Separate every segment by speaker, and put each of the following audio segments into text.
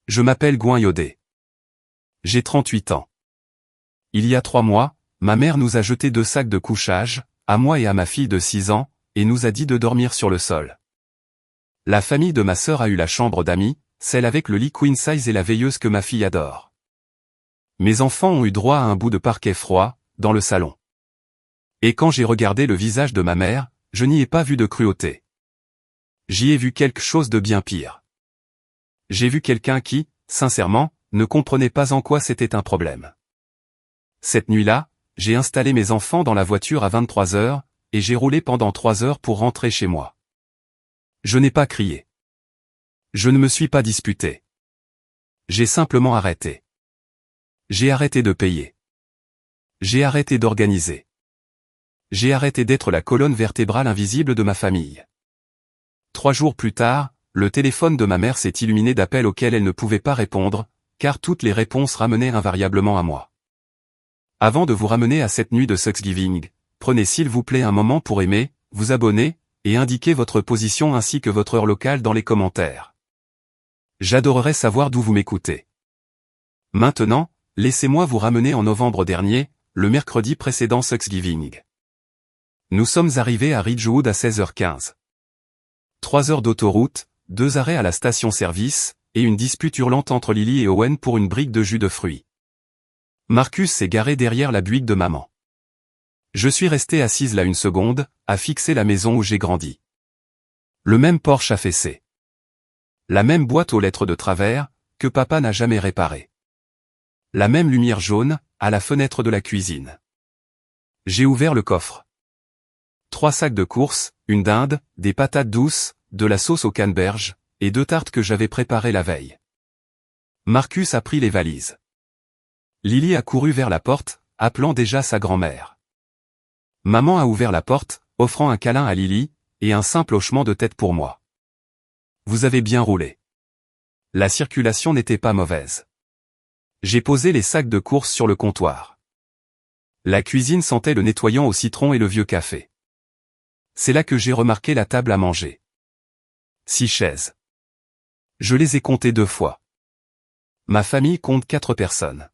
Speaker 1: Je m'appelle Gouin Yodé. J'ai 38 ans. Il y a 3 mois, ma mère nous a jeté 2 sacs de couchage, à moi et à ma fille de 6 ans, et nous a dit de dormir sur le sol. La famille de ma sœur a eu la chambre d'amis, celle avec le lit queen size et la veilleuse que ma fille adore. Mes enfants ont eu droit à un bout de parquet froid, dans le salon. Et quand j'ai regardé le visage de ma mère, je n'y ai pas vu de cruauté. J'y ai vu quelque chose de bien pire. J'ai vu quelqu'un qui, sincèrement, ne comprenait pas en quoi c'était un problème. Cette nuit-là, j'ai installé mes enfants dans la voiture à 23 heures, et j'ai roulé pendant 3 heures pour rentrer chez moi. Je n'ai pas crié. Je ne me suis pas disputé. J'ai simplement arrêté. J'ai arrêté de payer. J'ai arrêté d'organiser. J'ai arrêté d'être la colonne vertébrale invisible de ma famille. 3 jours plus tard, le téléphone de ma mère s'est illuminé d'appels auxquels elle ne pouvait pas répondre, car toutes les réponses ramenaient invariablement à moi. Avant de vous ramener à cette nuit de Thanksgiving, prenez s'il vous plaît un moment pour aimer, vous abonner, et indiquer votre position ainsi que votre heure locale dans les commentaires. J'adorerais savoir d'où vous m'écoutez. Maintenant, laissez-moi vous ramener en novembre dernier, le mercredi précédent Thanksgiving. Nous sommes arrivés à Ridgewood à 16h15. 3 heures d'autoroute, 2 arrêts à la station-service, et une dispute hurlante entre Lily et Owen pour une brique de jus de fruits. Marcus s'est garé derrière la Buick de maman. Je suis resté assise là une seconde, à fixer la maison où j'ai grandi. Le même Porsche affaissé. La même boîte aux lettres de travers, que papa n'a jamais réparée. La même lumière jaune, à la fenêtre de la cuisine. J'ai ouvert le coffre. 3 sacs de courses, une dinde, des patates douces, de la sauce au canneberge, et 2 tartes que j'avais préparées la veille. Marcus a pris les valises. Lily a couru vers la porte, appelant déjà sa grand-mère. Maman a ouvert la porte, offrant un câlin à Lily, et un simple hochement de tête pour moi. Vous avez bien roulé. La circulation n'était pas mauvaise. J'ai posé les sacs de courses sur le comptoir. La cuisine sentait le nettoyant au citron et le vieux café. C'est là que j'ai remarqué la table à manger. 6 chaises. Je les ai comptées 2 fois. Ma famille compte 4 personnes.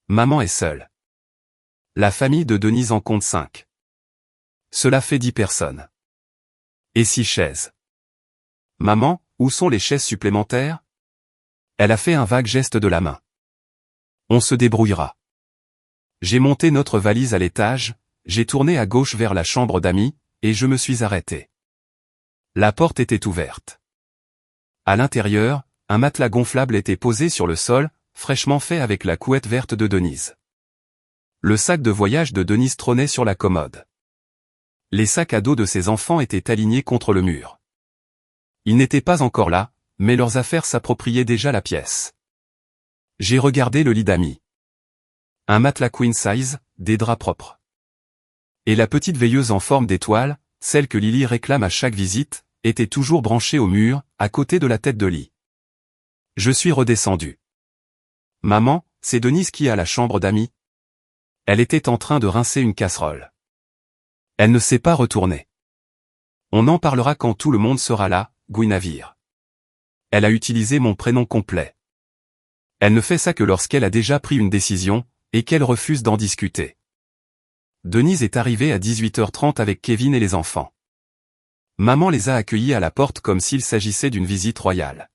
Speaker 1: Maman est seule. La famille de Denise en compte 5. Cela fait 10 personnes. Et 6 chaises. Maman, où sont les chaises supplémentaires? Elle a fait un vague geste de la main. On se débrouillera. J'ai monté notre valise à l'étage, j'ai tourné à gauche vers la chambre d'amis, et je me suis arrêté. La porte était ouverte. À l'intérieur, un matelas gonflable était posé sur le sol, fraîchement fait avec la couette verte de Denise. Le sac de voyage de Denise trônait sur la commode. Les sacs à dos de ses enfants étaient alignés contre le mur. Ils n'étaient pas encore là, mais leurs affaires s'appropriaient déjà la pièce. J'ai regardé le lit d'amis. Un matelas queen size, des draps propres. Et la petite veilleuse en forme d'étoile, celle que Lily réclame à chaque visite, était toujours branchée au mur, à côté de la tête de lit. Je suis redescendu. Maman, c'est Denise qui a la chambre d'amis. Elle était en train de rincer une casserole. Elle ne s'est pas retournée. On en parlera quand tout le monde sera là, Guinevere. Elle a utilisé mon prénom complet. Elle ne fait ça que lorsqu'elle a déjà pris une décision, et qu'elle refuse d'en discuter. Denise est arrivée à 18h30 avec Kevin et les enfants. Maman les a accueillis à la porte comme s'il s'agissait d'une visite royale.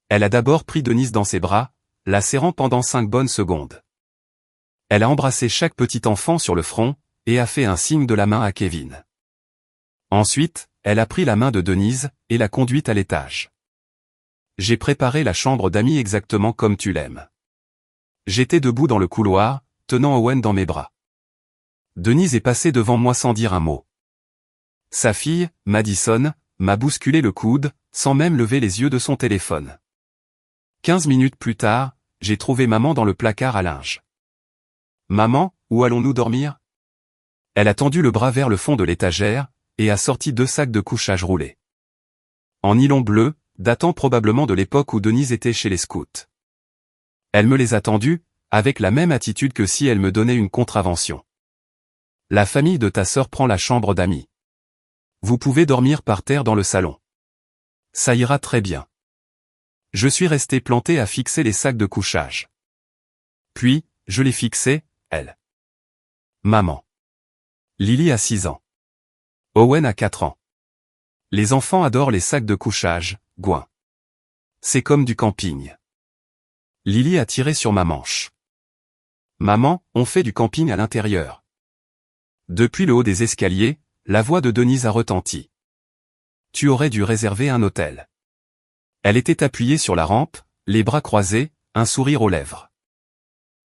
Speaker 1: Elle a d'abord pris Denise dans ses bras, la serrant pendant 5 bonnes secondes. Elle a embrassé chaque petit enfant sur le front, et a fait un signe de la main à Kevin. Ensuite, elle a pris la main de Denise, et l'a conduite à l'étage. J'ai préparé la chambre d'amis exactement comme tu l'aimes. J'étais debout dans le couloir, tenant Owen dans mes bras. Denise est passée devant moi sans dire un mot. Sa fille, Madison, m'a bousculé le coude, sans même lever les yeux de son téléphone. 15 minutes plus tard, j'ai trouvé maman dans le placard à linge. Maman, où allons-nous dormir? Elle a tendu le bras vers le fond de l'étagère, et a sorti 2 sacs de couchage roulés. En nylon bleu, datant probablement de l'époque où Denise était chez les scouts. Elle me les a tendus, avec la même attitude que si elle me donnait une contravention. La famille de ta sœur prend la chambre d'amis. Vous pouvez dormir par terre dans le salon. Ça ira très bien. Je suis resté planté à fixer les sacs de couchage. Puis, je les fixais, elle. Maman. Lily a 6 ans. Owen a 4 ans. Les enfants adorent les sacs de couchage, Gouin. C'est comme du camping. Lily a tiré sur ma manche. Maman, on fait du camping à l'intérieur. Depuis le haut des escaliers, la voix de Denise a retenti. Tu aurais dû réserver un hôtel. Elle était appuyée sur la rampe, les bras croisés, un sourire aux lèvres.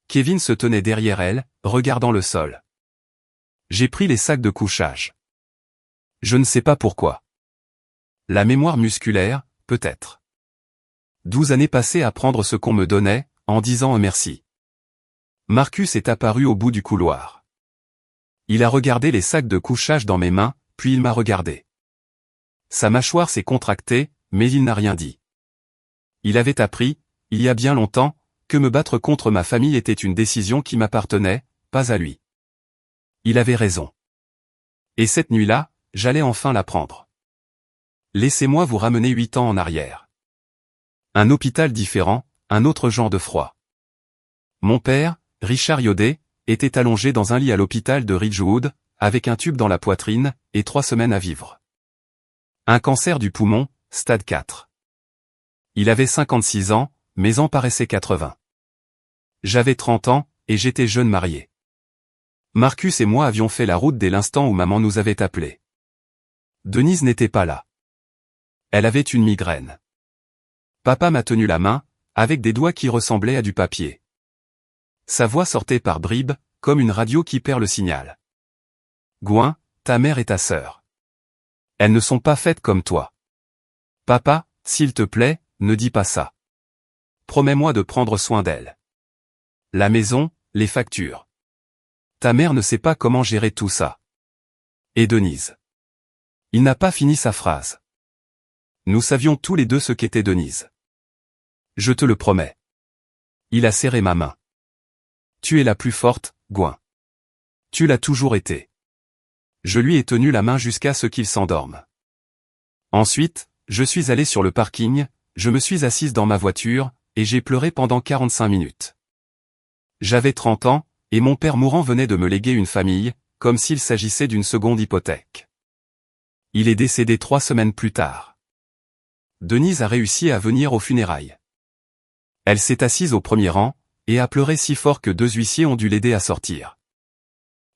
Speaker 1: Kevin se tenait derrière elle, regardant le sol. J'ai pris les sacs de couchage. Je ne sais pas pourquoi. La mémoire musculaire, peut-être. 12 années passées à prendre ce qu'on me donnait, en disant un merci. Marcus est apparu au bout du couloir. Il a regardé les sacs de couchage dans mes mains, puis il m'a regardé. Sa mâchoire s'est contractée, mais il n'a rien dit. Il avait appris, il y a bien longtemps, que me battre contre ma famille était une décision qui m'appartenait, pas à lui. Il avait raison. Et cette nuit-là, j'allais enfin la prendre. Laissez-moi vous ramener 8 ans en arrière. Un hôpital différent, un autre genre de froid. Mon père, Richard Yodet, était allongé dans un lit à l'hôpital de Ridgewood, avec un tube dans la poitrine, et 3 semaines à vivre. Un cancer du poumon, stade 4. Il avait 56 ans, mes ans paraissaient 80. J'avais 30 ans, et j'étais jeune marié. Marcus et moi avions fait la route dès l'instant où maman nous avait appelés. Denise n'était pas là. Elle avait une migraine. Papa m'a tenu la main, avec des doigts qui ressemblaient à du papier. Sa voix sortait par bribes, comme une radio qui perd le signal. Gouin, ta mère et ta sœur. Elles ne sont pas faites comme toi. Papa, s'il te plaît, ne dis pas ça. Promets-moi de prendre soin d'elle. La maison, les factures. Ta mère ne sait pas comment gérer tout ça. Et Denise. Il n'a pas fini sa phrase. Nous savions tous les deux ce qu'était Denise. Je te le promets. Il a serré ma main. Tu es la plus forte, Gouin. Tu l'as toujours été. Je lui ai tenu la main jusqu'à ce qu'il s'endorme. Ensuite, je suis allé sur le parking, je me suis assise dans ma voiture, et j'ai pleuré pendant 45 minutes. J'avais 30 ans, et mon père mourant venait de me léguer une famille, comme s'il s'agissait d'une seconde hypothèque. Il est décédé 3 semaines plus tard. Denise a réussi à venir aux funérailles. Elle s'est assise au premier rang, et a pleuré si fort que 2 huissiers ont dû l'aider à sortir.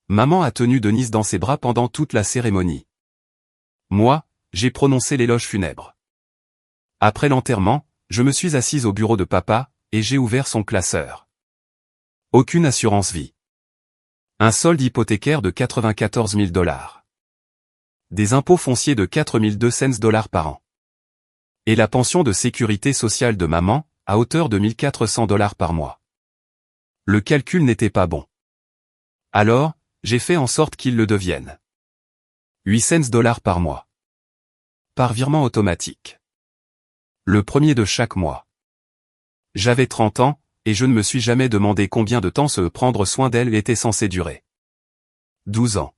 Speaker 1: Maman a tenu Denise dans ses bras pendant toute la cérémonie. Moi, j'ai prononcé l'éloge funèbre. Après l'enterrement, je me suis assise au bureau de papa, et j'ai ouvert son classeur. Aucune assurance vie. Un solde hypothécaire de 94 000 $. Des impôts fonciers de 4 200 $ par an. Et la pension de sécurité sociale de maman, à hauteur de 1 400 $ par mois. Le calcul n'était pas bon. Alors, j'ai fait en sorte qu'il le devienne. 800 $ par mois. Par virement automatique. Le premier de chaque mois. J'avais 30 ans, et je ne me suis jamais demandé combien de temps se prendre soin d'elle était censé durer. 12 ans.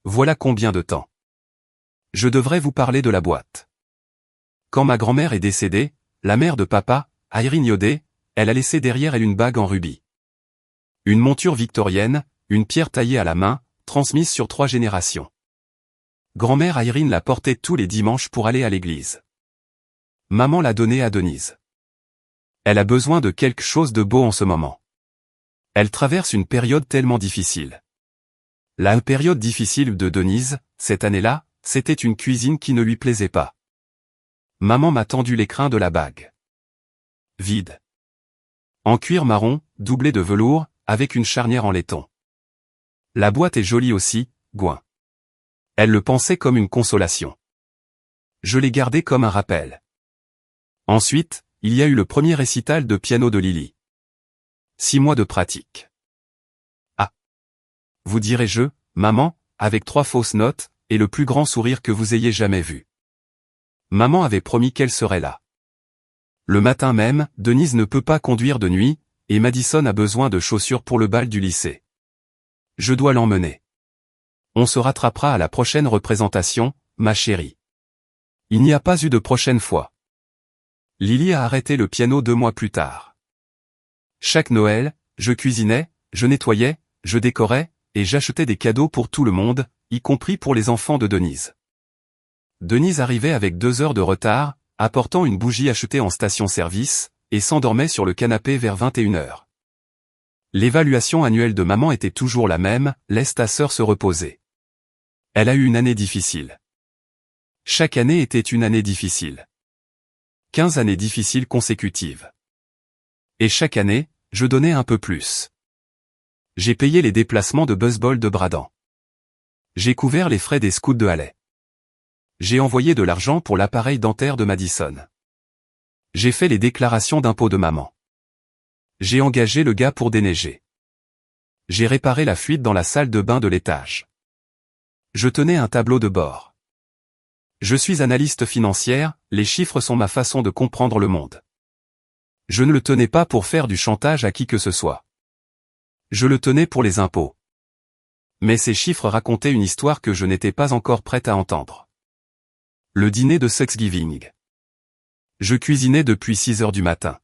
Speaker 1: Voilà combien de temps. Je devrais vous parler de la boîte. Quand ma grand-mère est décédée, la mère de papa, Irene Yodet, elle a laissé derrière elle une bague en rubis. Une monture victorienne, une pierre taillée à la main, transmise sur 3 générations. Grand-mère Irene la portait tous les dimanches pour aller à l'église. Maman l'a donnée à Denise. Elle a besoin de quelque chose de beau en ce moment. Elle traverse une période tellement difficile. La période difficile de Denise, cette année-là, c'était une cuisine qui ne lui plaisait pas. Maman m'a tendu l'écrin de la bague. Vide. En cuir marron, doublé de velours, avec une charnière en laiton. La boîte est jolie aussi, Gouin. Elle le pensait comme une consolation. Je l'ai gardée comme un rappel. Ensuite, il y a eu le premier récital de piano de Lily. 6 mois de pratique. Ah. Vous direz-je, maman, avec 3 fausses notes, et le plus grand sourire que vous ayez jamais vu. Maman avait promis qu'elle serait là. Le matin même, Denise ne peut pas conduire de nuit, et Madison a besoin de chaussures pour le bal du lycée. Je dois l'emmener. On se rattrapera à la prochaine représentation, ma chérie. Il n'y a pas eu de prochaine fois. Lily a arrêté le piano 2 mois plus tard. Chaque Noël, je cuisinais, je nettoyais, je décorais, et j'achetais des cadeaux pour tout le monde, y compris pour les enfants de Denise. Denise arrivait avec 2 heures de retard, apportant une bougie achetée en station-service, et s'endormait sur le canapé vers 21 heures. L'évaluation annuelle de maman était toujours la même, laisse ta sœur se reposer. Elle a eu une année difficile. Chaque année était une année difficile. 15 années difficiles consécutives. Et chaque année, je donnais un peu plus. J'ai payé les déplacements de Buzzball de Bradan. J'ai couvert les frais des scouts de Haley. J'ai envoyé de l'argent pour l'appareil dentaire de Madison. J'ai fait les déclarations d'impôts de maman. J'ai engagé le gars pour déneiger. J'ai réparé la fuite dans la salle de bain de l'étage. Je tenais un tableau de bord. Je suis analyste financière, les chiffres sont ma façon de comprendre le monde. Je ne le tenais pas pour faire du chantage à qui que ce soit. Je le tenais pour les impôts. Mais ces chiffres racontaient une histoire que je n'étais pas encore prête à entendre. Le dîner de Thanksgiving. Je cuisinais depuis 6 heures du matin.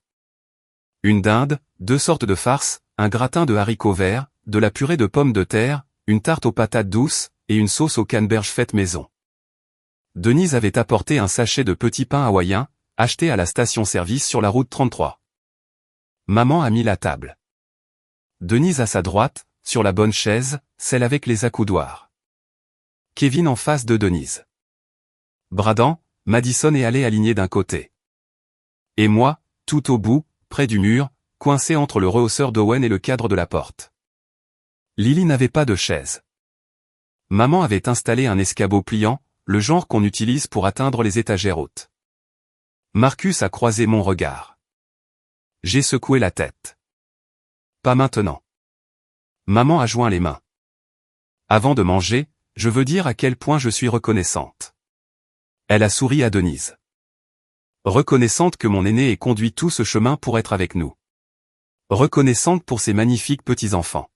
Speaker 1: Une dinde, 2 sortes de farces, un gratin de haricots verts, de la purée de pommes de terre, une tarte aux patates douces, et une sauce au canneberge faite maison. Denise avait apporté un sachet de petits pains hawaïens, acheté à la station-service sur la route 33. Maman a mis la table. Denise à sa droite, sur la bonne chaise, celle avec les accoudoirs. Kevin en face de Denise. Bradan, Madison et Haley alignés d'un côté. Et moi, tout au bout, près du mur, coincé entre le rehausseur d'Owen et le cadre de la porte. Lily n'avait pas de chaise. Maman avait installé un escabeau pliant, le genre qu'on utilise pour atteindre les étagères hautes. Marcus a croisé mon regard. J'ai secoué la tête. Pas maintenant. Maman a joint les mains. Avant de manger, je veux dire à quel point je suis reconnaissante. Elle a souri à Denise. Reconnaissante que mon aîné ait conduit tout ce chemin pour être avec nous. Reconnaissante pour ses magnifiques petits-enfants.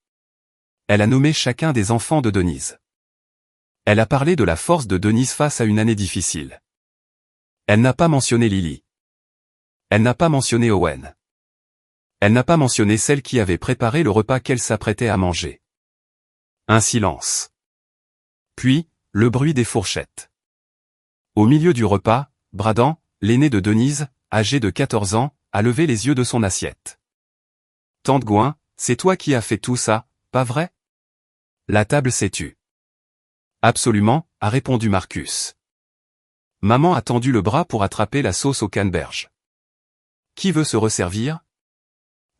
Speaker 1: Elle a nommé chacun des enfants de Denise. Elle a parlé de la force de Denise face à une année difficile. Elle n'a pas mentionné Lily. Elle n'a pas mentionné Owen. Elle n'a pas mentionné celle qui avait préparé le repas qu'elle s'apprêtait à manger. Un silence. Puis, le bruit des fourchettes. Au milieu du repas, Bradan, l'aîné de Denise, âgé de 14 ans, a levé les yeux de son assiette. « Tante Gouin, c'est toi qui as fait tout ça, pas vrai ?» La table s'est tue. « Absolument », a répondu Marcus. Maman a tendu le bras pour attraper la sauce au canneberge. « Qui veut se resservir ?»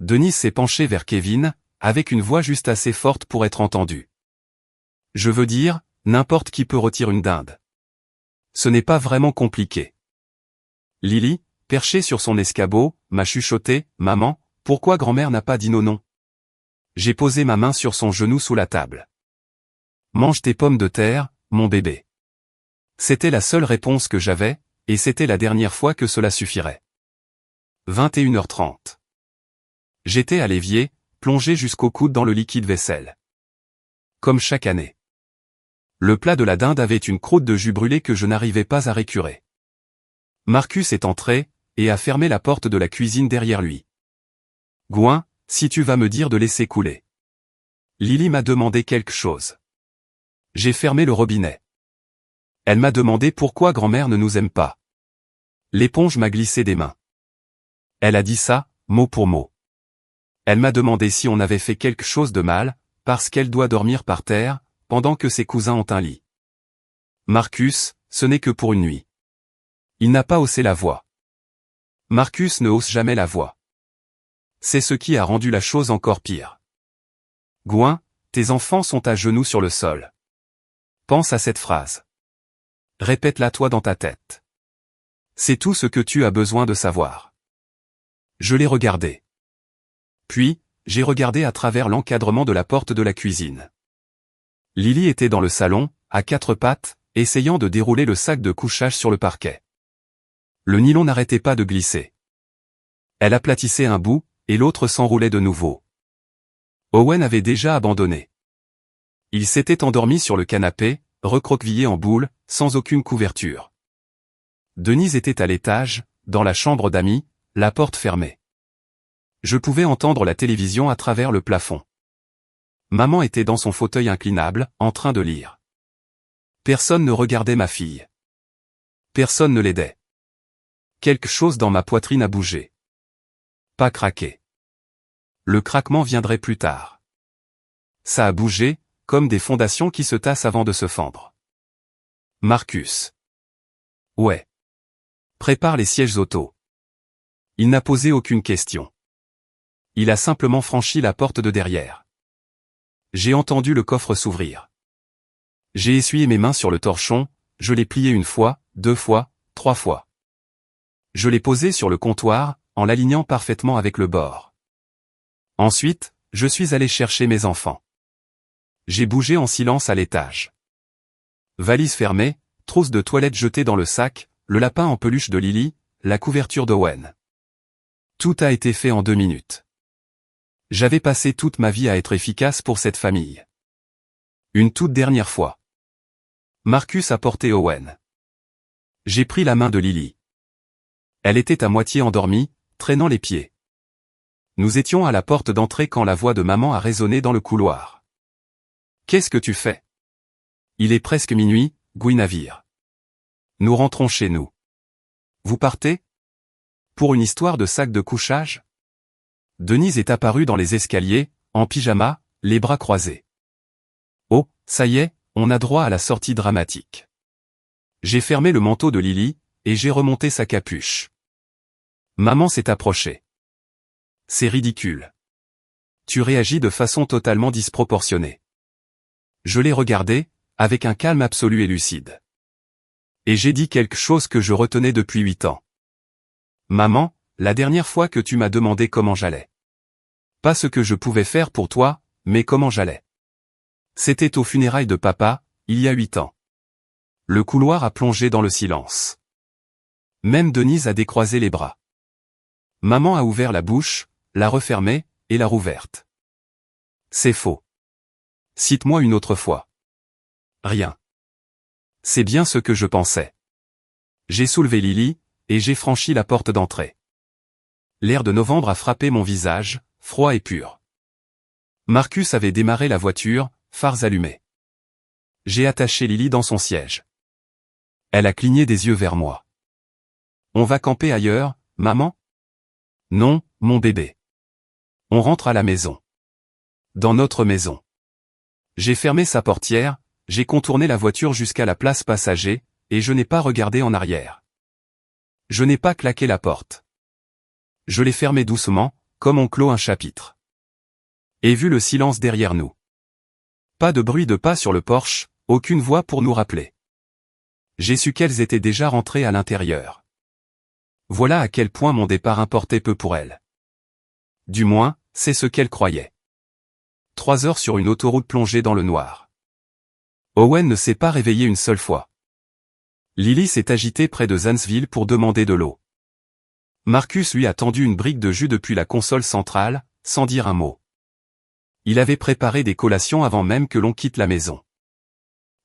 Speaker 1: Denise s'est penchée vers Kevin, avec une voix juste assez forte pour être entendue. « Je veux dire, n'importe qui peut retirer une dinde. Ce n'est pas vraiment compliqué. » Lily, perchée sur son escabeau, m'a chuchoté, « Maman, pourquoi grand-mère n'a pas dit non ?» J'ai posé ma main sur son genou sous la table. « Mange tes pommes de terre, mon bébé. » C'était la seule réponse que j'avais, et c'était la dernière fois que cela suffirait. 21h30. J'étais à l'évier, plongé jusqu'au coude dans le liquide vaisselle. Comme chaque année. Le plat de la dinde avait une croûte de jus brûlé que je n'arrivais pas à récurer. Marcus est entré, et a fermé la porte de la cuisine derrière lui. « Gouin, si tu vas me dire de laisser couler. » Lily m'a demandé quelque chose. J'ai fermé le robinet. Elle m'a demandé pourquoi grand-mère ne nous aime pas. L'éponge m'a glissé des mains. Elle a dit ça, mot pour mot. Elle m'a demandé si on avait fait quelque chose de mal, parce qu'elle doit dormir par terre, pendant que ses cousins ont un lit. Marcus, ce n'est que pour une nuit. Il n'a pas haussé la voix. Marcus ne hausse jamais la voix. C'est ce qui a rendu la chose encore pire. Gouin, tes enfants sont à genoux sur le sol. Pense à cette phrase. Répète-la toi dans ta tête. C'est tout ce que tu as besoin de savoir. Je l'ai regardé. Puis, j'ai regardé à travers l'encadrement de la porte de la cuisine. Lily était dans le salon, à 4 pattes, essayant de dérouler le sac de couchage sur le parquet. Le nylon n'arrêtait pas de glisser. Elle aplatissait un bout, et l'autre s'enroulait de nouveau. Owen avait déjà abandonné. Il s'était endormi sur le canapé, recroquevillé en boule, sans aucune couverture. Denise était à l'étage, dans la chambre d'amis, la porte fermée. Je pouvais entendre la télévision à travers le plafond. Maman était dans son fauteuil inclinable, en train de lire. Personne ne regardait ma fille. Personne ne l'aidait. Quelque chose dans ma poitrine a bougé. Pas craqué. Le craquement viendrait plus tard. Ça a bougé, comme des fondations qui se tassent avant de se fendre. Marcus. Ouais. Prépare les sièges auto. Il n'a posé aucune question. Il a simplement franchi la porte de derrière. J'ai entendu le coffre s'ouvrir. J'ai essuyé mes mains sur le torchon, je l'ai plié 1 fois, 2 fois, 3 fois. Je l'ai posé sur le comptoir, en l'alignant parfaitement avec le bord. Ensuite, je suis allé chercher mes enfants. J'ai bougé en silence à l'étage. Valise fermée, trousse de toilette jetée dans le sac, le lapin en peluche de Lily, la couverture d'Owen. Tout a été fait en 2 minutes. J'avais passé toute ma vie à être efficace pour cette famille. Une toute dernière fois. Marcus a porté Owen. J'ai pris la main de Lily. Elle était à moitié endormie, traînant les pieds. Nous étions à la porte d'entrée quand la voix de maman a résonné dans le couloir. « Qu'est-ce que tu fais ? Il est presque minuit, Guinevere. Nous rentrons chez nous. Vous partez ? Pour une histoire de sac de couchage ? » Denise est apparue dans les escaliers, en pyjama, les bras croisés. Oh, ça y est, on a droit à la sortie dramatique. J'ai fermé le manteau de Lily, et j'ai remonté sa capuche. Maman s'est approchée. C'est ridicule. Tu réagis de façon totalement disproportionnée. Je l'ai regardée, avec un calme absolu et lucide. Et j'ai dit quelque chose que je retenais depuis 8 ans. Maman, la dernière fois que tu m'as demandé comment j'allais. Pas ce que je pouvais faire pour toi, mais comment j'allais. C'était aux funérailles de papa, il y a 8 ans. Le couloir a plongé dans le silence. Même Denise a décroisé les bras. Maman a ouvert la bouche, l'a refermée, et l'a rouverte. C'est faux. Cite-moi une autre fois. Rien. C'est bien ce que je pensais. J'ai soulevé Lily, et j'ai franchi la porte d'entrée. L'air de novembre a frappé mon visage, froid et pur. Marcus avait démarré la voiture, phares allumés. J'ai attaché Lily dans son siège. Elle a cligné des yeux vers moi. On va camper ailleurs, maman ? Non, mon bébé. On rentre à la maison. Dans notre maison. J'ai fermé sa portière, j'ai contourné la voiture jusqu'à la place passager, et je n'ai pas regardé en arrière. Je n'ai pas claqué la porte. Je l'ai fermée doucement, comme on clôt un chapitre. Et vu le silence derrière nous. Pas de bruit de pas sur le porche, aucune voix pour nous rappeler. J'ai su qu'elles étaient déjà rentrées à l'intérieur. Voilà à quel point mon départ importait peu pour elles. Du moins, c'est ce qu'elles croyaient. 3 heures sur une autoroute plongée dans le noir. Owen ne s'est pas réveillé une seule fois. Lily s'est agitée près de Zanesville pour demander de l'eau. Marcus lui a tendu une brique de jus depuis la console centrale, sans dire un mot. Il avait préparé des collations avant même que l'on quitte la maison.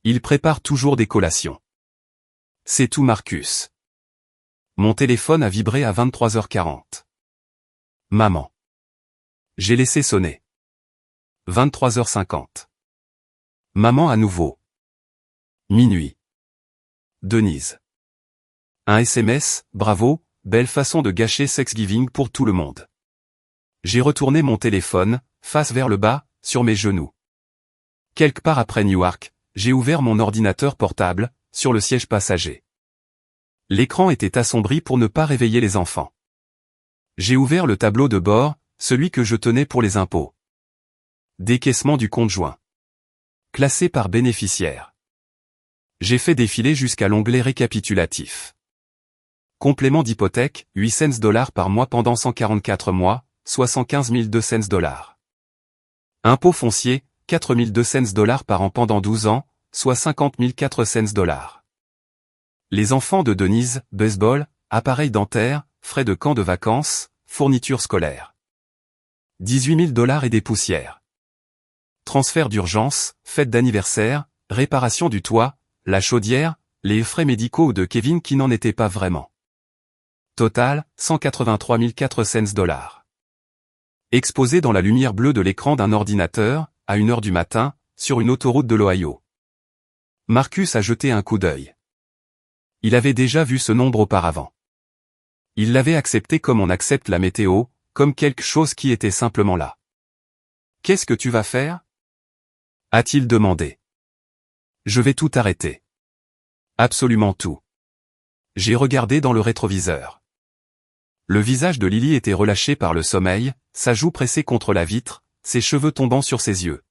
Speaker 1: Il prépare toujours des collations. C'est tout Marcus. Mon téléphone a vibré à 23h40. Maman. J'ai laissé sonner. 23h50. Maman à nouveau. Minuit. Denise. Un SMS, bravo, belle façon de gâcher Thanksgiving pour tout le monde. J'ai retourné mon téléphone, face vers le bas, sur mes genoux. Quelque part après Newark, j'ai ouvert mon ordinateur portable, sur le siège passager. L'écran était assombri pour ne pas réveiller les enfants. J'ai ouvert le tableau de bord, celui que je tenais pour les impôts. Décaissement du compte joint. Classé par bénéficiaire. J'ai fait défiler jusqu'à l'onglet récapitulatif. Complément d'hypothèque, 8 cents par mois pendant 144 mois, soit 115 200 $. Impôt foncier, 4 200 $ par an pendant 12 ans, soit 50 400 $. Les enfants de Denise, baseball, appareils dentaires, frais de camp de vacances, fournitures scolaires. 18 000 $ et des poussières. Transfert d'urgence, fête d'anniversaire, réparation du toit, la chaudière, les frais médicaux de Kevin qui n'en étaient pas vraiment. Total, 183 400 $. Exposé dans la lumière bleue de l'écran d'un ordinateur, à 1 heure du matin, sur une autoroute de l'Ohio. Marcus a jeté un coup d'œil. Il avait déjà vu ce nombre auparavant. Il l'avait accepté comme on accepte la météo, comme quelque chose qui était simplement là. « Qu'est-ce que tu vas faire ?» a-t-il demandé. « Je vais tout arrêter. Absolument tout. » J'ai regardé dans le rétroviseur. Le visage de Lily était relâché par le sommeil, sa joue pressée contre la vitre, ses cheveux tombant sur ses yeux.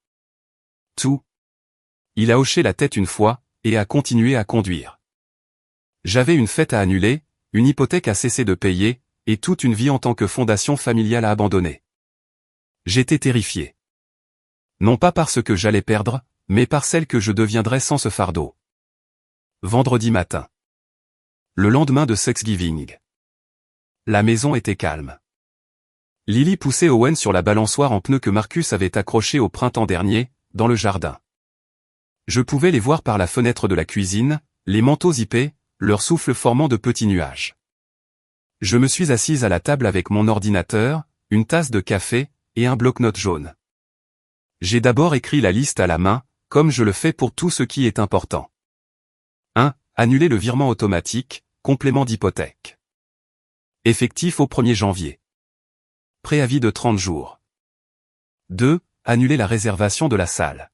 Speaker 1: Tout. Il a hoché la tête une fois, et a continué à conduire. J'avais une fête à annuler, une hypothèque à cesser de payer, et toute une vie en tant que fondation familiale à abandonner. J'étais terrifié. Non pas parce que j'allais perdre, mais par celle que je deviendrais sans ce fardeau. Vendredi matin. Le lendemain de Thanksgiving. La maison était calme. Lily poussait Owen sur la balançoire en pneu que Marcus avait accrochée au printemps dernier, dans le jardin. Je pouvais les voir par la fenêtre de la cuisine, les manteaux zippés, leur souffle formant de petits nuages. Je me suis assise à la table avec mon ordinateur, une tasse de café, et un bloc-notes jaune. J'ai d'abord écrit la liste à la main, comme je le fais pour tout ce qui est important. 1. Annuler le virement automatique, complément d'hypothèque. Effectif au 1er janvier. Préavis de 30 jours. 2. Annuler la réservation de la salle.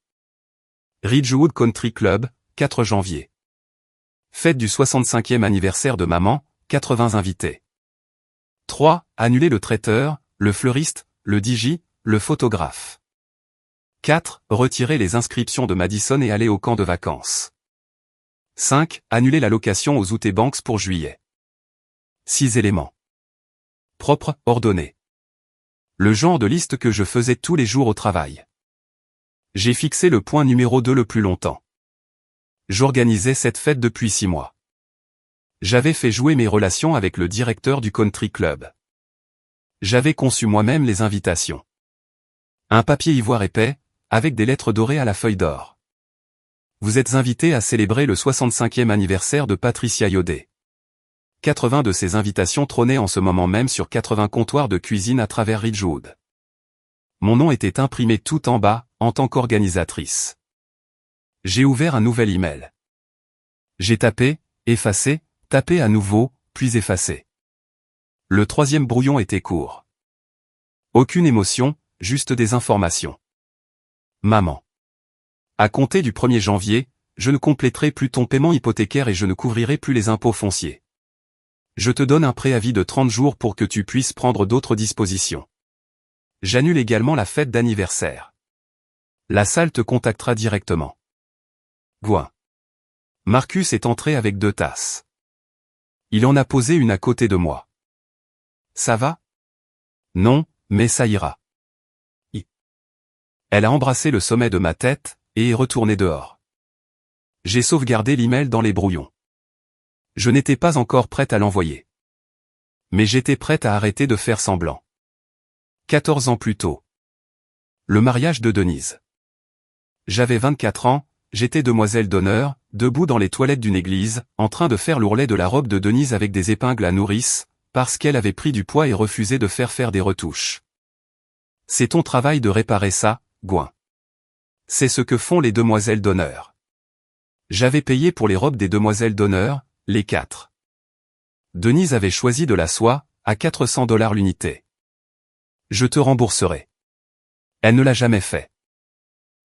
Speaker 1: Ridgewood Country Club, 4 janvier. Fête du 65e anniversaire de maman, 80 invités. 3. Annuler le traiteur, le fleuriste, le DJ, le photographe. 4. Retirer les inscriptions de Madison et aller au camp de vacances. 5. Annuler la location aux Outé Banks pour juillet. 6 éléments. Propre, ordonné. Le genre de liste que je faisais tous les jours au travail. J'ai fixé le point numéro 2 le plus longtemps. J'organisais cette fête depuis 6 mois. J'avais fait jouer mes relations avec le directeur du country club. J'avais conçu moi-même les invitations. Un papier ivoire épais, avec des lettres dorées à la feuille d'or. Vous êtes invités à célébrer le 65e anniversaire de Patricia Yodé. 80 de ces invitations trônaient en ce moment même sur 80 comptoirs de cuisine à travers Ridgewood. Mon nom était imprimé tout en bas, en tant qu'organisatrice. J'ai ouvert un nouvel email. J'ai tapé, effacé, tapé à nouveau, puis effacé. Le 3e brouillon était court. Aucune émotion, juste des informations. Maman. À compter du 1er janvier, je ne compléterai plus ton paiement hypothécaire et je ne couvrirai plus les impôts fonciers. Je te donne un préavis de 30 jours pour que tu puisses prendre d'autres dispositions. J'annule également la fête d'anniversaire. La salle te contactera directement. Gouin. Marcus est entré avec 2 tasses. Il en a posé une à côté de moi. Ça va? Non, mais ça ira. Elle a embrassé le sommet de ma tête, et est retournée dehors. J'ai sauvegardé l'email dans les brouillons. Je n'étais pas encore prête à l'envoyer. Mais j'étais prête à arrêter de faire semblant. 14 ans plus tôt. Le mariage de Denise. J'avais 24 ans, j'étais demoiselle d'honneur, debout dans les toilettes d'une église, en train de faire l'ourlet de la robe de Denise avec des épingles à nourrice, parce qu'elle avait pris du poids et refusé de faire des retouches. C'est ton travail de réparer ça, Gouin. C'est ce que font les demoiselles d'honneur. J'avais payé pour les robes des demoiselles d'honneur, les 4. Denise avait choisi de la soie, à 400 $ l'unité. Je te rembourserai. Elle ne l'a jamais fait.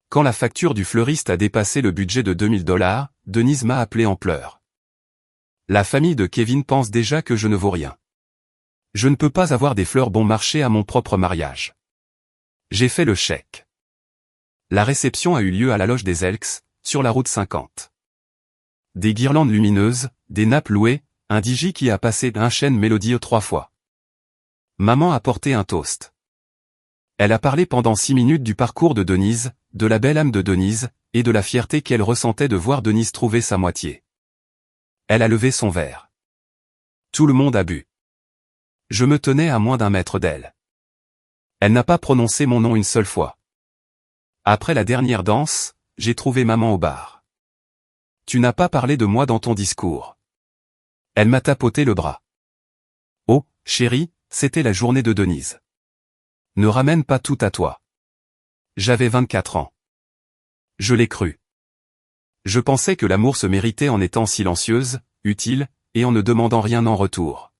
Speaker 1: Quand la facture du fleuriste a dépassé le budget de 2000 $, Denise m'a appelé en pleurs. La famille de Kevin pense déjà que je ne vaux rien. Je ne peux pas avoir des fleurs bon marché à mon propre mariage. J'ai fait le chèque. La réception a eu lieu à la loge des Elks, sur la route 50. Des guirlandes lumineuses, des nappes louées, un DJ qui a passé un chêne mélodieux 3 fois. Maman a porté un toast. Elle a parlé pendant 6 minutes du parcours de Denise, de la belle âme de Denise, et de la fierté qu'elle ressentait de voir Denise trouver sa moitié. Elle a levé son verre. Tout le monde a bu. Je me tenais à moins d'1 mètre d'elle. Elle n'a pas prononcé mon nom une seule fois. Après la dernière danse, j'ai trouvé maman au bar. Tu n'as pas parlé de moi dans ton discours. Elle m'a tapoté le bras. Chérie, c'était la journée de Denise. Ne ramène pas tout à toi. J'avais 24 ans. Je l'ai cru. Je pensais que l'amour se méritait en étant silencieuse, utile, et en ne demandant rien en retour.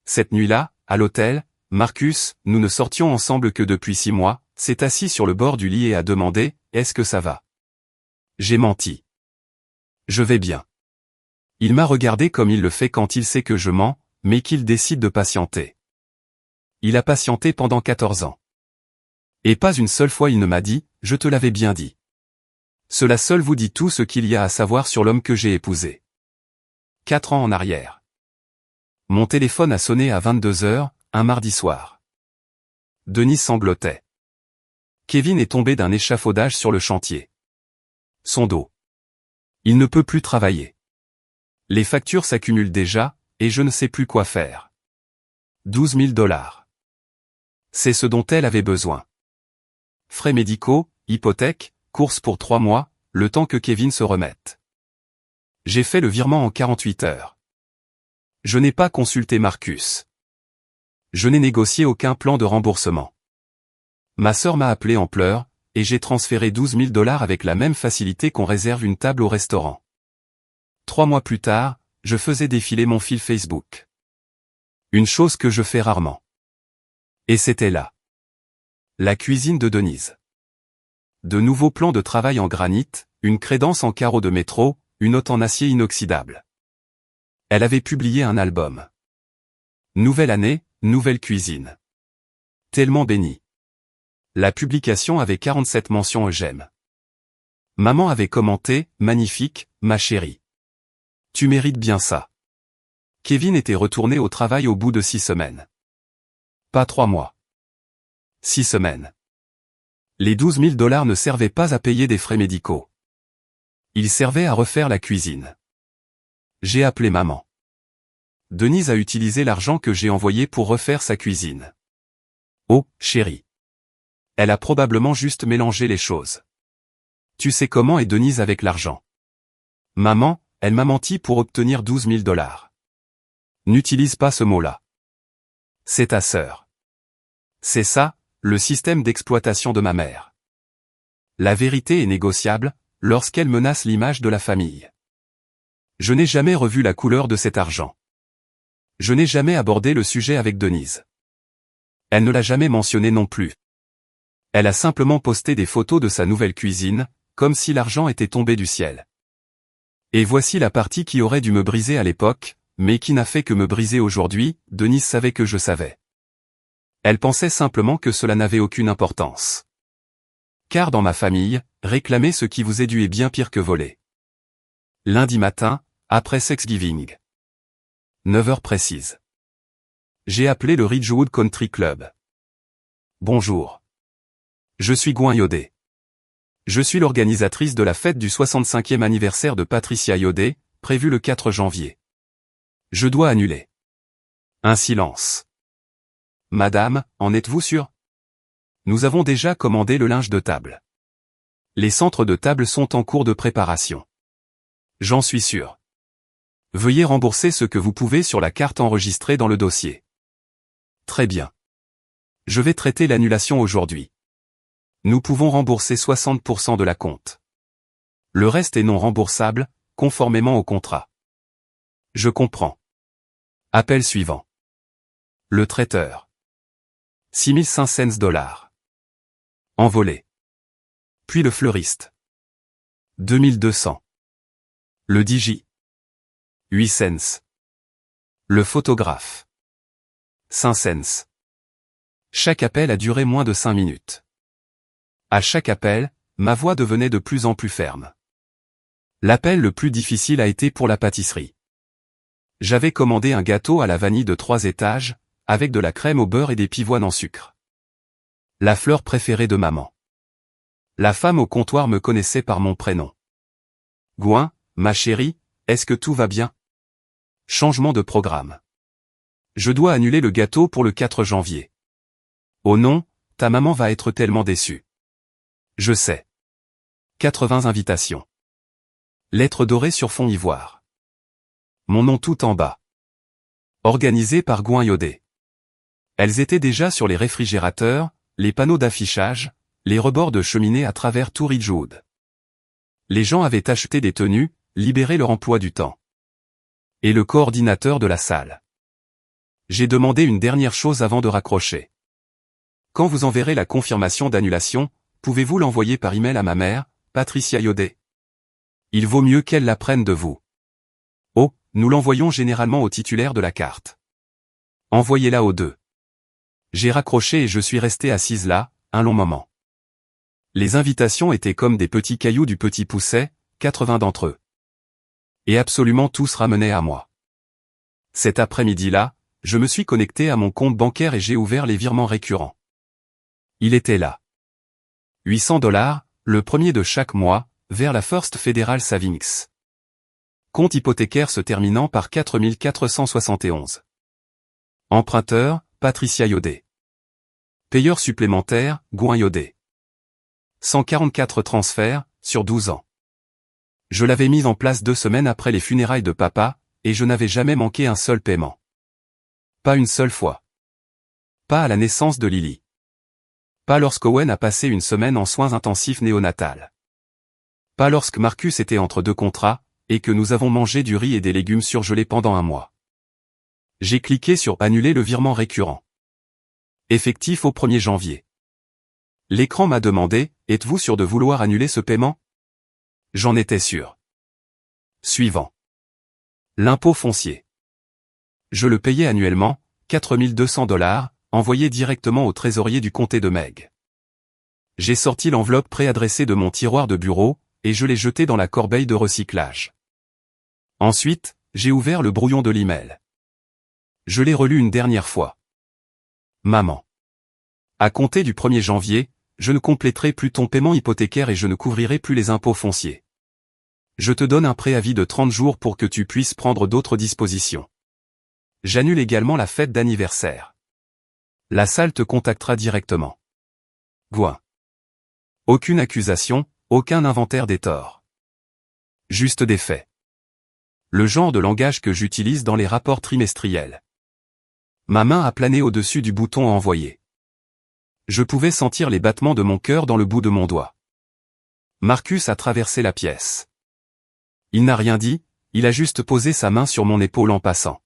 Speaker 1: Cette nuit-là, à l'hôtel, Marcus, nous ne sortions ensemble que depuis 6 mois, s'est assis sur le bord du lit et a demandé « Est-ce que ça va ?» J'ai menti. Je vais bien. Il m'a regardé comme il le fait quand il sait que je mens, mais qu'il décide de patienter. Il a patienté pendant 14 ans. Et pas une seule fois il ne m'a dit « Je te l'avais bien dit ». Cela seul vous dit tout ce qu'il y a à savoir sur l'homme que j'ai épousé. 4 ans en arrière. Mon téléphone a sonné à 22h, un mardi soir. Denise sanglotait. Kevin est tombé d'un échafaudage sur le chantier. Son dos. Il ne peut plus travailler. Les factures s'accumulent déjà, et je ne sais plus quoi faire. 12 000 $. C'est ce dont elle avait besoin. Frais médicaux, hypothèque, courses pour 3 mois, le temps que Kevin se remette. J'ai fait le virement en 48 heures. Je n'ai pas consulté Marcus. Je n'ai négocié aucun plan de remboursement. Ma sœur m'a appelé en pleurs, et j'ai transféré 12 000 $ avec la même facilité qu'on réserve une table au restaurant. 3 mois plus tard, je faisais défiler mon fil Facebook. Une chose que je fais rarement. Et c'était là. La cuisine de Denise. De nouveaux plans de travail en granit, une crédence en carreaux de métro, une autre en acier inoxydable. Elle avait publié un album. Nouvelle année, nouvelle cuisine. Tellement béni. La publication avait 47 mentions j'aime. Maman avait commenté, magnifique, ma chérie. Tu mérites bien ça. Kevin était retourné au travail au bout de 6 semaines. Pas 3 mois. 6 semaines. Les 12 000 $ ne servaient pas à payer des frais médicaux. Ils servaient à refaire la cuisine. J'ai appelé maman. Denise a utilisé l'argent que j'ai envoyé pour refaire sa cuisine. Oh, chérie. Elle a probablement juste mélangé les choses. Tu sais comment est Denise avec l'argent. Maman, elle m'a menti pour obtenir 12 000 $. N'utilise pas ce mot-là. C'est ta sœur. C'est ça, le système d'exploitation de ma mère. La vérité est négociable, lorsqu'elle menace l'image de la famille. Je n'ai jamais revu la couleur de cet argent. Je n'ai jamais abordé le sujet avec Denise. Elle ne l'a jamais mentionné non plus. Elle a simplement posté des photos de sa nouvelle cuisine, comme si l'argent était tombé du ciel. Et voici la partie qui aurait dû me briser à l'époque, mais qui n'a fait que me briser aujourd'hui, Denise savait que je savais. Elle pensait simplement que cela n'avait aucune importance. Car dans ma famille, réclamer ce qui vous est dû est bien pire que voler. Lundi matin, après Thanksgiving. 9h précise. J'ai appelé le Ridgewood Country Club. Bonjour. Je suis Gwen Yodé. Je suis l'organisatrice de la fête du 65e anniversaire de Patricia Yodé, prévue le 4 janvier. Je dois annuler. Un silence. Madame, en êtes-vous sûre? Nous avons déjà commandé le linge de table. Les centres de table sont en cours de préparation. J'en suis sûr. Veuillez rembourser ce que vous pouvez sur la carte enregistrée dans le dossier. Très bien. Je vais traiter l'annulation aujourd'hui. Nous pouvons rembourser 60% de la compte. Le reste est non remboursable, conformément au contrat. Je comprends. Appel suivant. Le traiteur. 6 500 $. Envolé. Puis le fleuriste. 2200. Le DJ. 8 cents. Le photographe. 5 cents. Chaque appel a duré moins de 5 minutes. À chaque appel, ma voix devenait de plus en plus ferme. L'appel le plus difficile a été pour la pâtisserie. J'avais commandé un gâteau à la vanille de 3 étages, avec de la crème au beurre et des pivoines en sucre. La fleur préférée de maman. La femme au comptoir me connaissait par mon prénom. Gwen, ma chérie, est-ce que tout va bien? Changement de programme. Je dois annuler le gâteau pour le 4 janvier. Oh non, ta maman va être tellement déçue. Je sais. 80 invitations. Lettres dorées sur fond ivoire. Mon nom tout en bas. Organisées par Gouin Yodé. Elles étaient déjà sur les réfrigérateurs, les panneaux d'affichage, les rebords de cheminée à travers tout Ridgewood. Les gens avaient acheté des tenues, libéré leur emploi du temps. Et le coordinateur de la salle. J'ai demandé une dernière chose avant de raccrocher. Quand vous enverrez la confirmation d'annulation, pouvez-vous l'envoyer par email à ma mère, Patricia Yodé? Il vaut mieux qu'elle l'apprenne de vous. Oh, nous l'envoyons généralement au titulaire de la carte. Envoyez-la aux deux. J'ai raccroché et je suis resté assise là, un long moment. Les invitations étaient comme des petits cailloux du Petit Pousset, 80 d'entre eux. Et absolument tous ramenaient à moi. Cet après-midi-là, je me suis connecté à mon compte bancaire et j'ai ouvert les virements récurrents. Il était là. $800, le premier de chaque mois, vers la First Federal Savings. Compte hypothécaire se terminant par 4471. Emprunteur, Patricia Yodé. Payeur supplémentaire, Gouin Yodé. 144 transferts, sur 12 ans. Je l'avais mis en place 2 semaines après les funérailles de papa, et je n'avais jamais manqué un seul paiement. Pas une seule fois. Pas à la naissance de Lily. Pas lorsqu'Owen a passé une semaine en soins intensifs néonatales. Pas lorsque Marcus était entre 2 contrats, et que nous avons mangé du riz et des légumes surgelés pendant un mois. J'ai cliqué sur « Annuler le virement récurrent ». Effectif au 1er janvier. L'écran m'a demandé « Êtes-vous sûr de vouloir annuler ce paiement ?» J'en étais sûr. Suivant. L'impôt foncier. Je le payais annuellement, $4200, envoyé directement au trésorier du comté de Meg. J'ai sorti l'enveloppe préadressée de mon tiroir de bureau, et je l'ai jetée dans la corbeille de recyclage. Ensuite, j'ai ouvert le brouillon de l'email. Je l'ai relu une dernière fois. Maman. À compter du 1er janvier, je ne compléterai plus ton paiement hypothécaire et je ne couvrirai plus les impôts fonciers. Je te donne un préavis de 30 jours pour que tu puisses prendre d'autres dispositions. J'annule également la fête d'anniversaire. La salle te contactera directement. Gouin. Aucune accusation, aucun inventaire des torts. Juste des faits. Le genre de langage que j'utilise dans les rapports trimestriels. Ma main a plané au-dessus du bouton à envoyer. Je pouvais sentir les battements de mon cœur dans le bout de mon doigt. Marcus a traversé la pièce. Il n'a rien dit, il a juste posé sa main sur mon épaule en passant.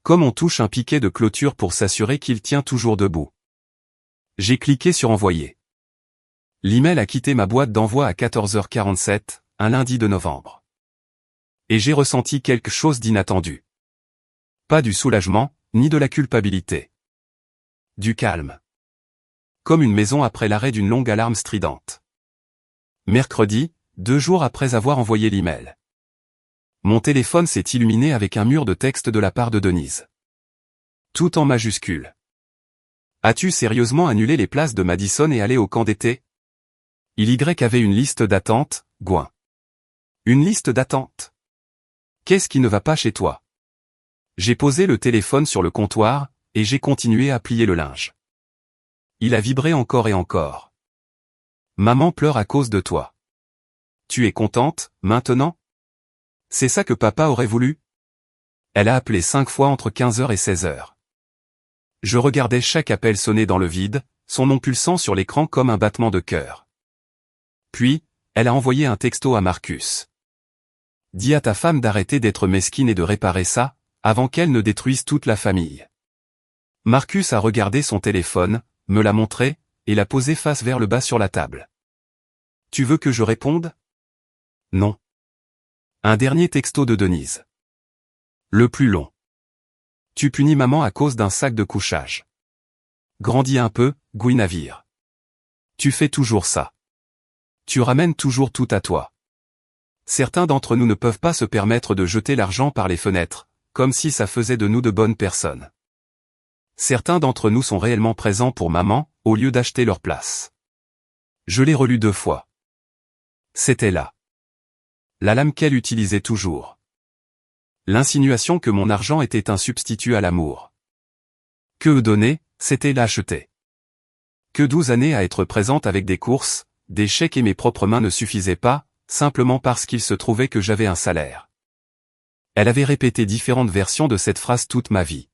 Speaker 1: Comme on touche un piquet de clôture pour s'assurer qu'il tient toujours debout. J'ai cliqué sur envoyer. L'email a quitté ma boîte d'envoi à 14h47, un lundi de novembre. Et j'ai ressenti quelque chose d'inattendu. Pas du soulagement, ni de la culpabilité. Du calme. Comme une maison après l'arrêt d'une longue alarme stridente. Mercredi, 2 jours après avoir envoyé l'email. Mon téléphone s'est illuminé avec un mur de texte de la part de Denise. Tout en majuscules. As-tu sérieusement annulé les places de Madison et allé au camp d'été? Il Y avait une liste d'attente, Gouin. Une liste d'attente. Qu'est-ce qui ne va pas chez toi? J'ai posé le téléphone sur le comptoir, et j'ai continué à plier le linge. Il a vibré encore et encore. Maman pleure à cause de toi. Tu es contente, maintenant? C'est ça que papa aurait voulu? Elle a appelé 5 fois entre 15h et 16h. Je regardais chaque appel sonner dans le vide, son nom pulsant sur l'écran comme un battement de cœur. Puis, elle a envoyé un texto à Marcus. Dis à ta femme d'arrêter d'être mesquine et de réparer ça, avant qu'elle ne détruise toute la famille. Marcus a regardé son téléphone, me l'a montré, et l'a posé face vers le bas sur la table. Tu veux que je réponde? Non. Un dernier texto de Denise. Le plus long. Tu punis maman à cause d'un sac de couchage. Grandis un peu, Guinevere. Tu fais toujours ça. Tu ramènes toujours tout à toi. Certains d'entre nous ne peuvent pas se permettre de jeter l'argent par les fenêtres, comme si ça faisait de nous de bonnes personnes. Certains d'entre nous sont réellement présents pour maman, au lieu d'acheter leur place. Je l'ai relu 2 fois. C'était là. La lame qu'elle utilisait toujours. L'insinuation que mon argent était un substitut à l'amour. Que donner, c'était l'acheter. Que 12 années à être présente avec des courses, des chèques et mes propres mains ne suffisaient pas, simplement parce qu'il se trouvait que j'avais un salaire. Elle avait répété différentes versions de cette phrase toute ma vie.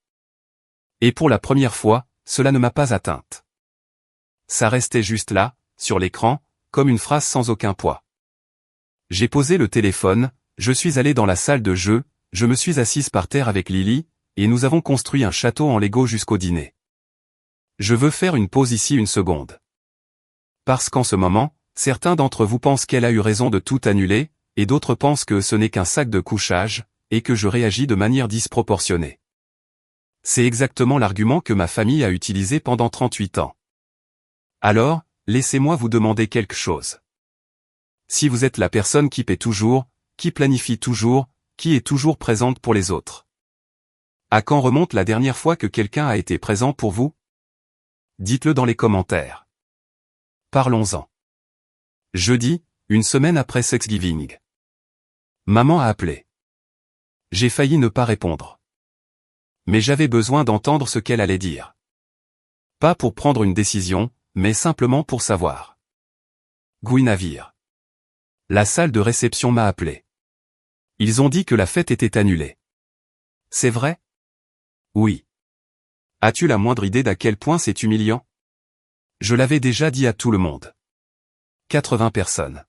Speaker 1: Et pour la première fois, cela ne m'a pas atteinte. Ça restait juste là, sur l'écran, comme une phrase sans aucun poids. J'ai posé le téléphone, je suis allé dans la salle de jeu, je me suis assise par terre avec Lily, et nous avons construit un château en Lego jusqu'au dîner. Je veux faire une pause ici une seconde. Parce qu'en ce moment, certains d'entre vous pensent qu'elle a eu raison de tout annuler, et d'autres pensent que ce n'est qu'un sac de couchage, et que je réagis de manière disproportionnée. C'est exactement l'argument que ma famille a utilisé pendant 38 ans. Alors, laissez-moi vous demander quelque chose. Si vous êtes la personne qui paie toujours, qui planifie toujours, qui est toujours présente pour les autres. À quand remonte la dernière fois que quelqu'un a été présent pour vous? Dites-le dans les commentaires. Parlons-en. Jeudi, une semaine après Thanksgiving. Maman a appelé. J'ai failli ne pas répondre. Mais j'avais besoin d'entendre ce qu'elle allait dire. Pas pour prendre une décision, mais simplement pour savoir. Guinevere. La salle de réception m'a appelé. Ils ont dit que la fête était annulée. C'est vrai? Oui. As-tu la moindre idée d'à quel point c'est humiliant? Je l'avais déjà dit à tout le monde. 80 personnes.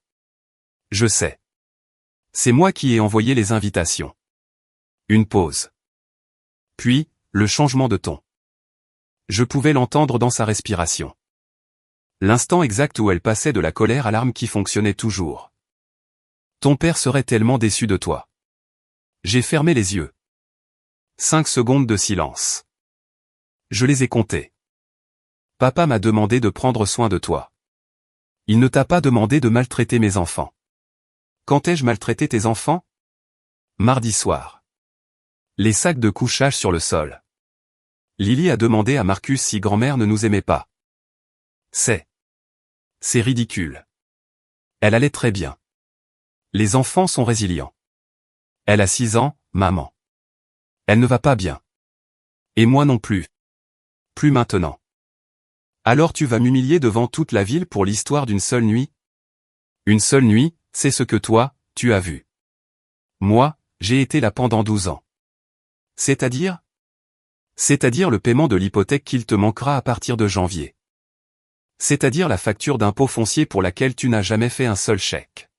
Speaker 1: Je sais. C'est moi qui ai envoyé les invitations. Une pause. Puis, le changement de ton. Je pouvais l'entendre dans sa respiration. L'instant exact où elle passait de la colère à l'arme qui fonctionnait toujours. Ton père serait tellement déçu de toi. J'ai fermé les yeux. 5 secondes de silence. Je les ai comptés. Papa m'a demandé de prendre soin de toi. Il ne t'a pas demandé de maltraiter mes enfants. Quand ai-je maltraité tes enfants? Mardi soir. Les sacs de couchage sur le sol. Lily a demandé à Marcus si grand-mère ne nous aimait pas. C'est ridicule. Elle allait très bien. Les enfants sont résilients. Elle a 6 ans, maman. Elle ne va pas bien. Et moi non plus. Plus maintenant. Alors tu vas m'humilier devant toute la ville pour l'histoire d'une seule nuit? Une seule nuit, c'est ce que toi, tu as vu. Moi, j'ai été là pendant 12 ans. C'est-à-dire? C'est-à-dire le paiement de l'hypothèque qu'il te manquera à partir de janvier. C'est-à-dire la facture d'impôt foncier pour laquelle tu n'as jamais fait un seul chèque.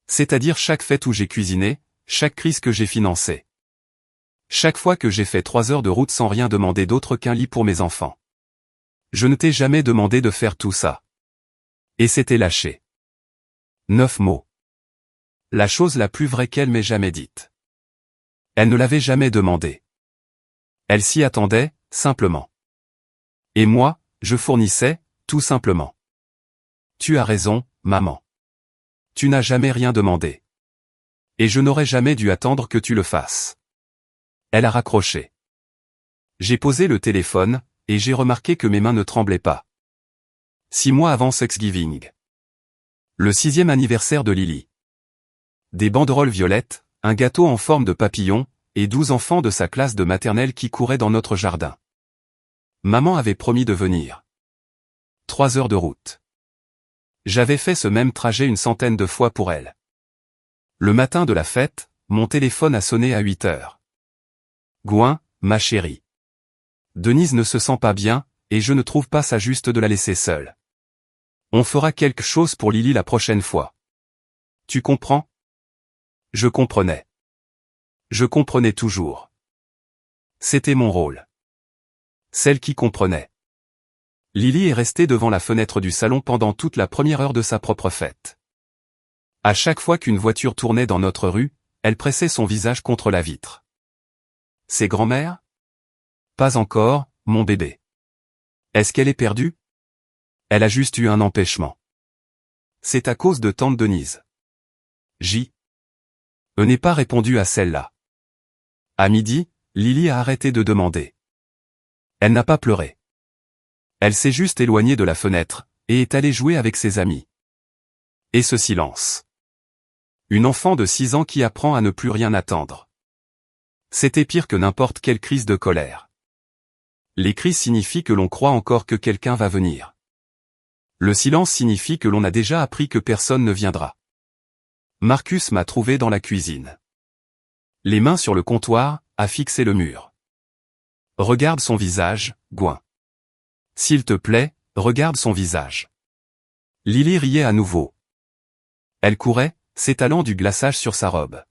Speaker 1: C'est-à-dire chaque fête où j'ai cuisiné, chaque crise que j'ai financée. Chaque fois que j'ai fait 3 heures de route sans rien demander d'autre qu'un lit pour mes enfants. Je ne t'ai jamais demandé de faire tout ça. Et c'était lâché. 9 mots. La chose la plus vraie qu'elle m'ait jamais dite. Elle ne l'avait jamais demandé. Elle s'y attendait, simplement. Et moi, je fournissais, tout simplement. Tu as raison, maman. Tu n'as jamais rien demandé. Et je n'aurais jamais dû attendre que tu le fasses. Elle a raccroché. J'ai posé le téléphone, et j'ai remarqué que mes mains ne tremblaient pas. 6 mois avant Thanksgiving. Le 6e anniversaire de Lily. Des banderoles violettes, un gâteau en forme de papillon, et 12 enfants de sa classe de maternelle qui couraient dans notre jardin. Maman avait promis de venir. 3 heures de route. J'avais fait ce même trajet une centaine de fois pour elle. Le matin de la fête, mon téléphone a sonné à 8 heures. Gouin, ma chérie. Denise ne se sent pas bien, et je ne trouve pas ça juste de la laisser seule. On fera quelque chose pour Lily la prochaine fois. Tu comprends? Je comprenais. Je comprenais toujours. C'était mon rôle. Celle qui comprenait. Lily est restée devant la fenêtre du salon pendant toute la première heure de sa propre fête. À chaque fois qu'une voiture tournait dans notre rue, elle pressait son visage contre la vitre. C'est grand-mère? Pas encore, mon bébé. Est-ce qu'elle est perdue? Elle a juste eu un empêchement. C'est à cause de tante Denise. N'ai pas répondu à celle-là. À midi, Lily a arrêté de demander. Elle n'a pas pleuré. Elle s'est juste éloignée de la fenêtre, et est allée jouer avec ses amis. Et ce silence. Une enfant de 6 ans qui apprend à ne plus rien attendre. C'était pire que n'importe quelle crise de colère. Les crises signifient que l'on croit encore que quelqu'un va venir. Le silence signifie que l'on a déjà appris que personne ne viendra. Marcus m'a trouvé dans la cuisine. Les mains sur le comptoir, à fixer le mur. Regarde son visage, Gouin. S'il te plaît, regarde son visage. Lily riait à nouveau. Elle courait, s'étalant du glaçage sur sa robe.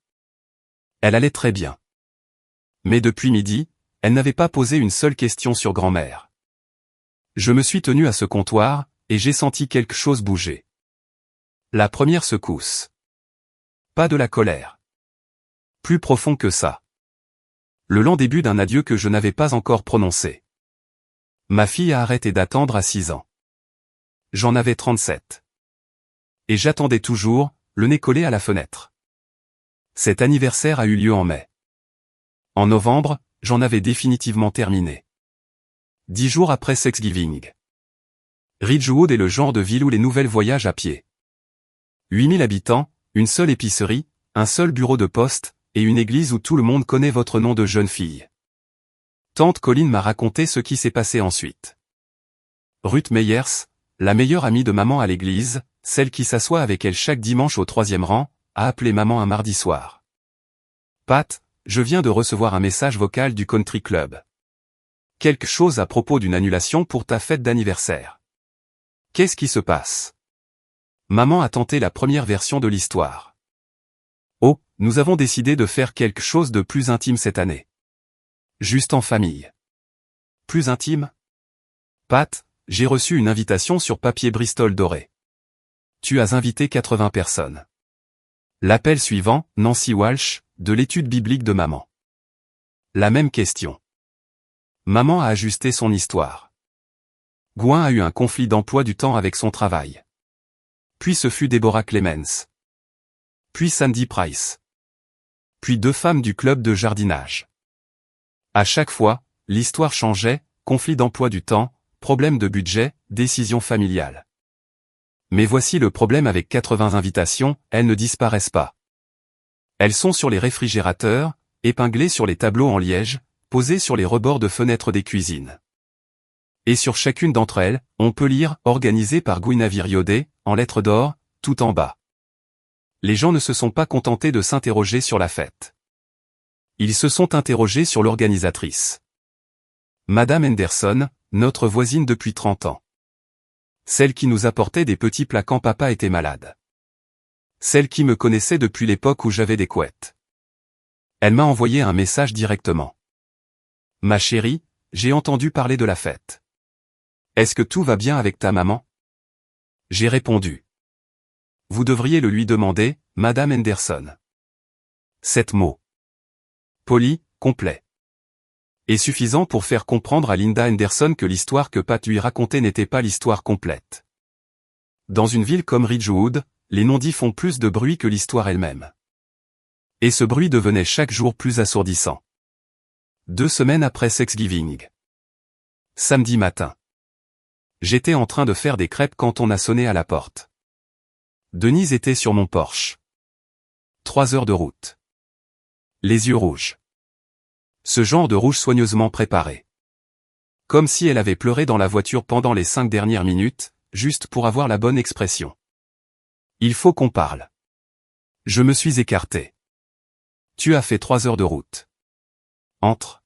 Speaker 1: Elle allait très bien. Mais depuis midi, elle n'avait pas posé une seule question sur grand-mère. Je me suis tenu à ce comptoir, et j'ai senti quelque chose bouger. La première secousse. Pas de la colère. Plus profond que ça. Le lent début d'un adieu que je n'avais pas encore prononcé. Ma fille a arrêté d'attendre à 6 ans. J'en avais 37. Et j'attendais toujours, le nez collé à la fenêtre. Cet anniversaire a eu lieu en mai. En novembre, j'en avais définitivement terminé. 10 jours après Thanksgiving. Ridgewood est le genre de ville où les nouvelles voyagent à pied. 8000 habitants, une seule épicerie, un seul bureau de poste, et une église où tout le monde connaît votre nom de jeune fille. Tante Colline m'a raconté ce qui s'est passé ensuite. Ruth Meyers, la meilleure amie de maman à l'église, celle qui s'assoit avec elle chaque dimanche au 3e rang, a appelé maman un mardi soir. Pat, je viens de recevoir un message vocal du country club. Quelque chose à propos d'une annulation pour ta fête d'anniversaire. Qu'est-ce qui se passe? Maman a tenté la première version de l'histoire. Oh, nous avons décidé de faire quelque chose de plus intime cette année. Juste en famille. Plus intime? Pat, j'ai reçu une invitation sur papier Bristol doré. Tu as invité 80 personnes. L'appel suivant, Nancy Walsh, de l'étude biblique de maman. La même question. Maman a ajusté son histoire. Gouin a eu un conflit d'emploi du temps avec son travail. Puis ce fut Deborah Clemens. Puis Sandy Price. Puis 2 femmes du club de jardinage. À chaque fois, l'histoire changeait, conflit d'emploi du temps, problème de budget, décision familiale. Mais voici le problème avec 80 invitations, elles ne disparaissent pas. Elles sont sur les réfrigérateurs, épinglées sur les tableaux en liège, posées sur les rebords de fenêtres des cuisines. Et sur chacune d'entre elles, on peut lire « Organisé par Guinavir-Yodé » en lettres d'or, tout en bas. Les gens ne se sont pas contentés de s'interroger sur la fête. Ils se sont interrogés sur l'organisatrice. Madame Henderson, notre voisine depuis 30 ans. Celle qui nous apportait des petits plats quand papa était malade. Celle qui me connaissait depuis l'époque où j'avais des couettes. Elle m'a envoyé un message directement. Ma chérie, j'ai entendu parler de la fête. Est-ce que tout va bien avec ta maman? J'ai répondu. Vous devriez le lui demander, Madame Henderson. 7 mots. Poli, complet. Et suffisant pour faire comprendre à Linda Henderson que l'histoire que Pat lui racontait n'était pas l'histoire complète. Dans une ville comme Ridgewood, les non-dits font plus de bruit que l'histoire elle-même. Et ce bruit devenait chaque jour plus assourdissant. 2 semaines après Thanksgiving. Samedi matin. J'étais en train de faire des crêpes quand on a sonné à la porte. Denise était sur mon porche. 3 heures de route. Les yeux rouges. Ce genre de rouge soigneusement préparé. Comme si elle avait pleuré dans la voiture pendant les 5 dernières minutes, juste pour avoir la bonne expression. Il faut qu'on parle. Je me suis écarté. Tu as fait 3 heures de route. Entre.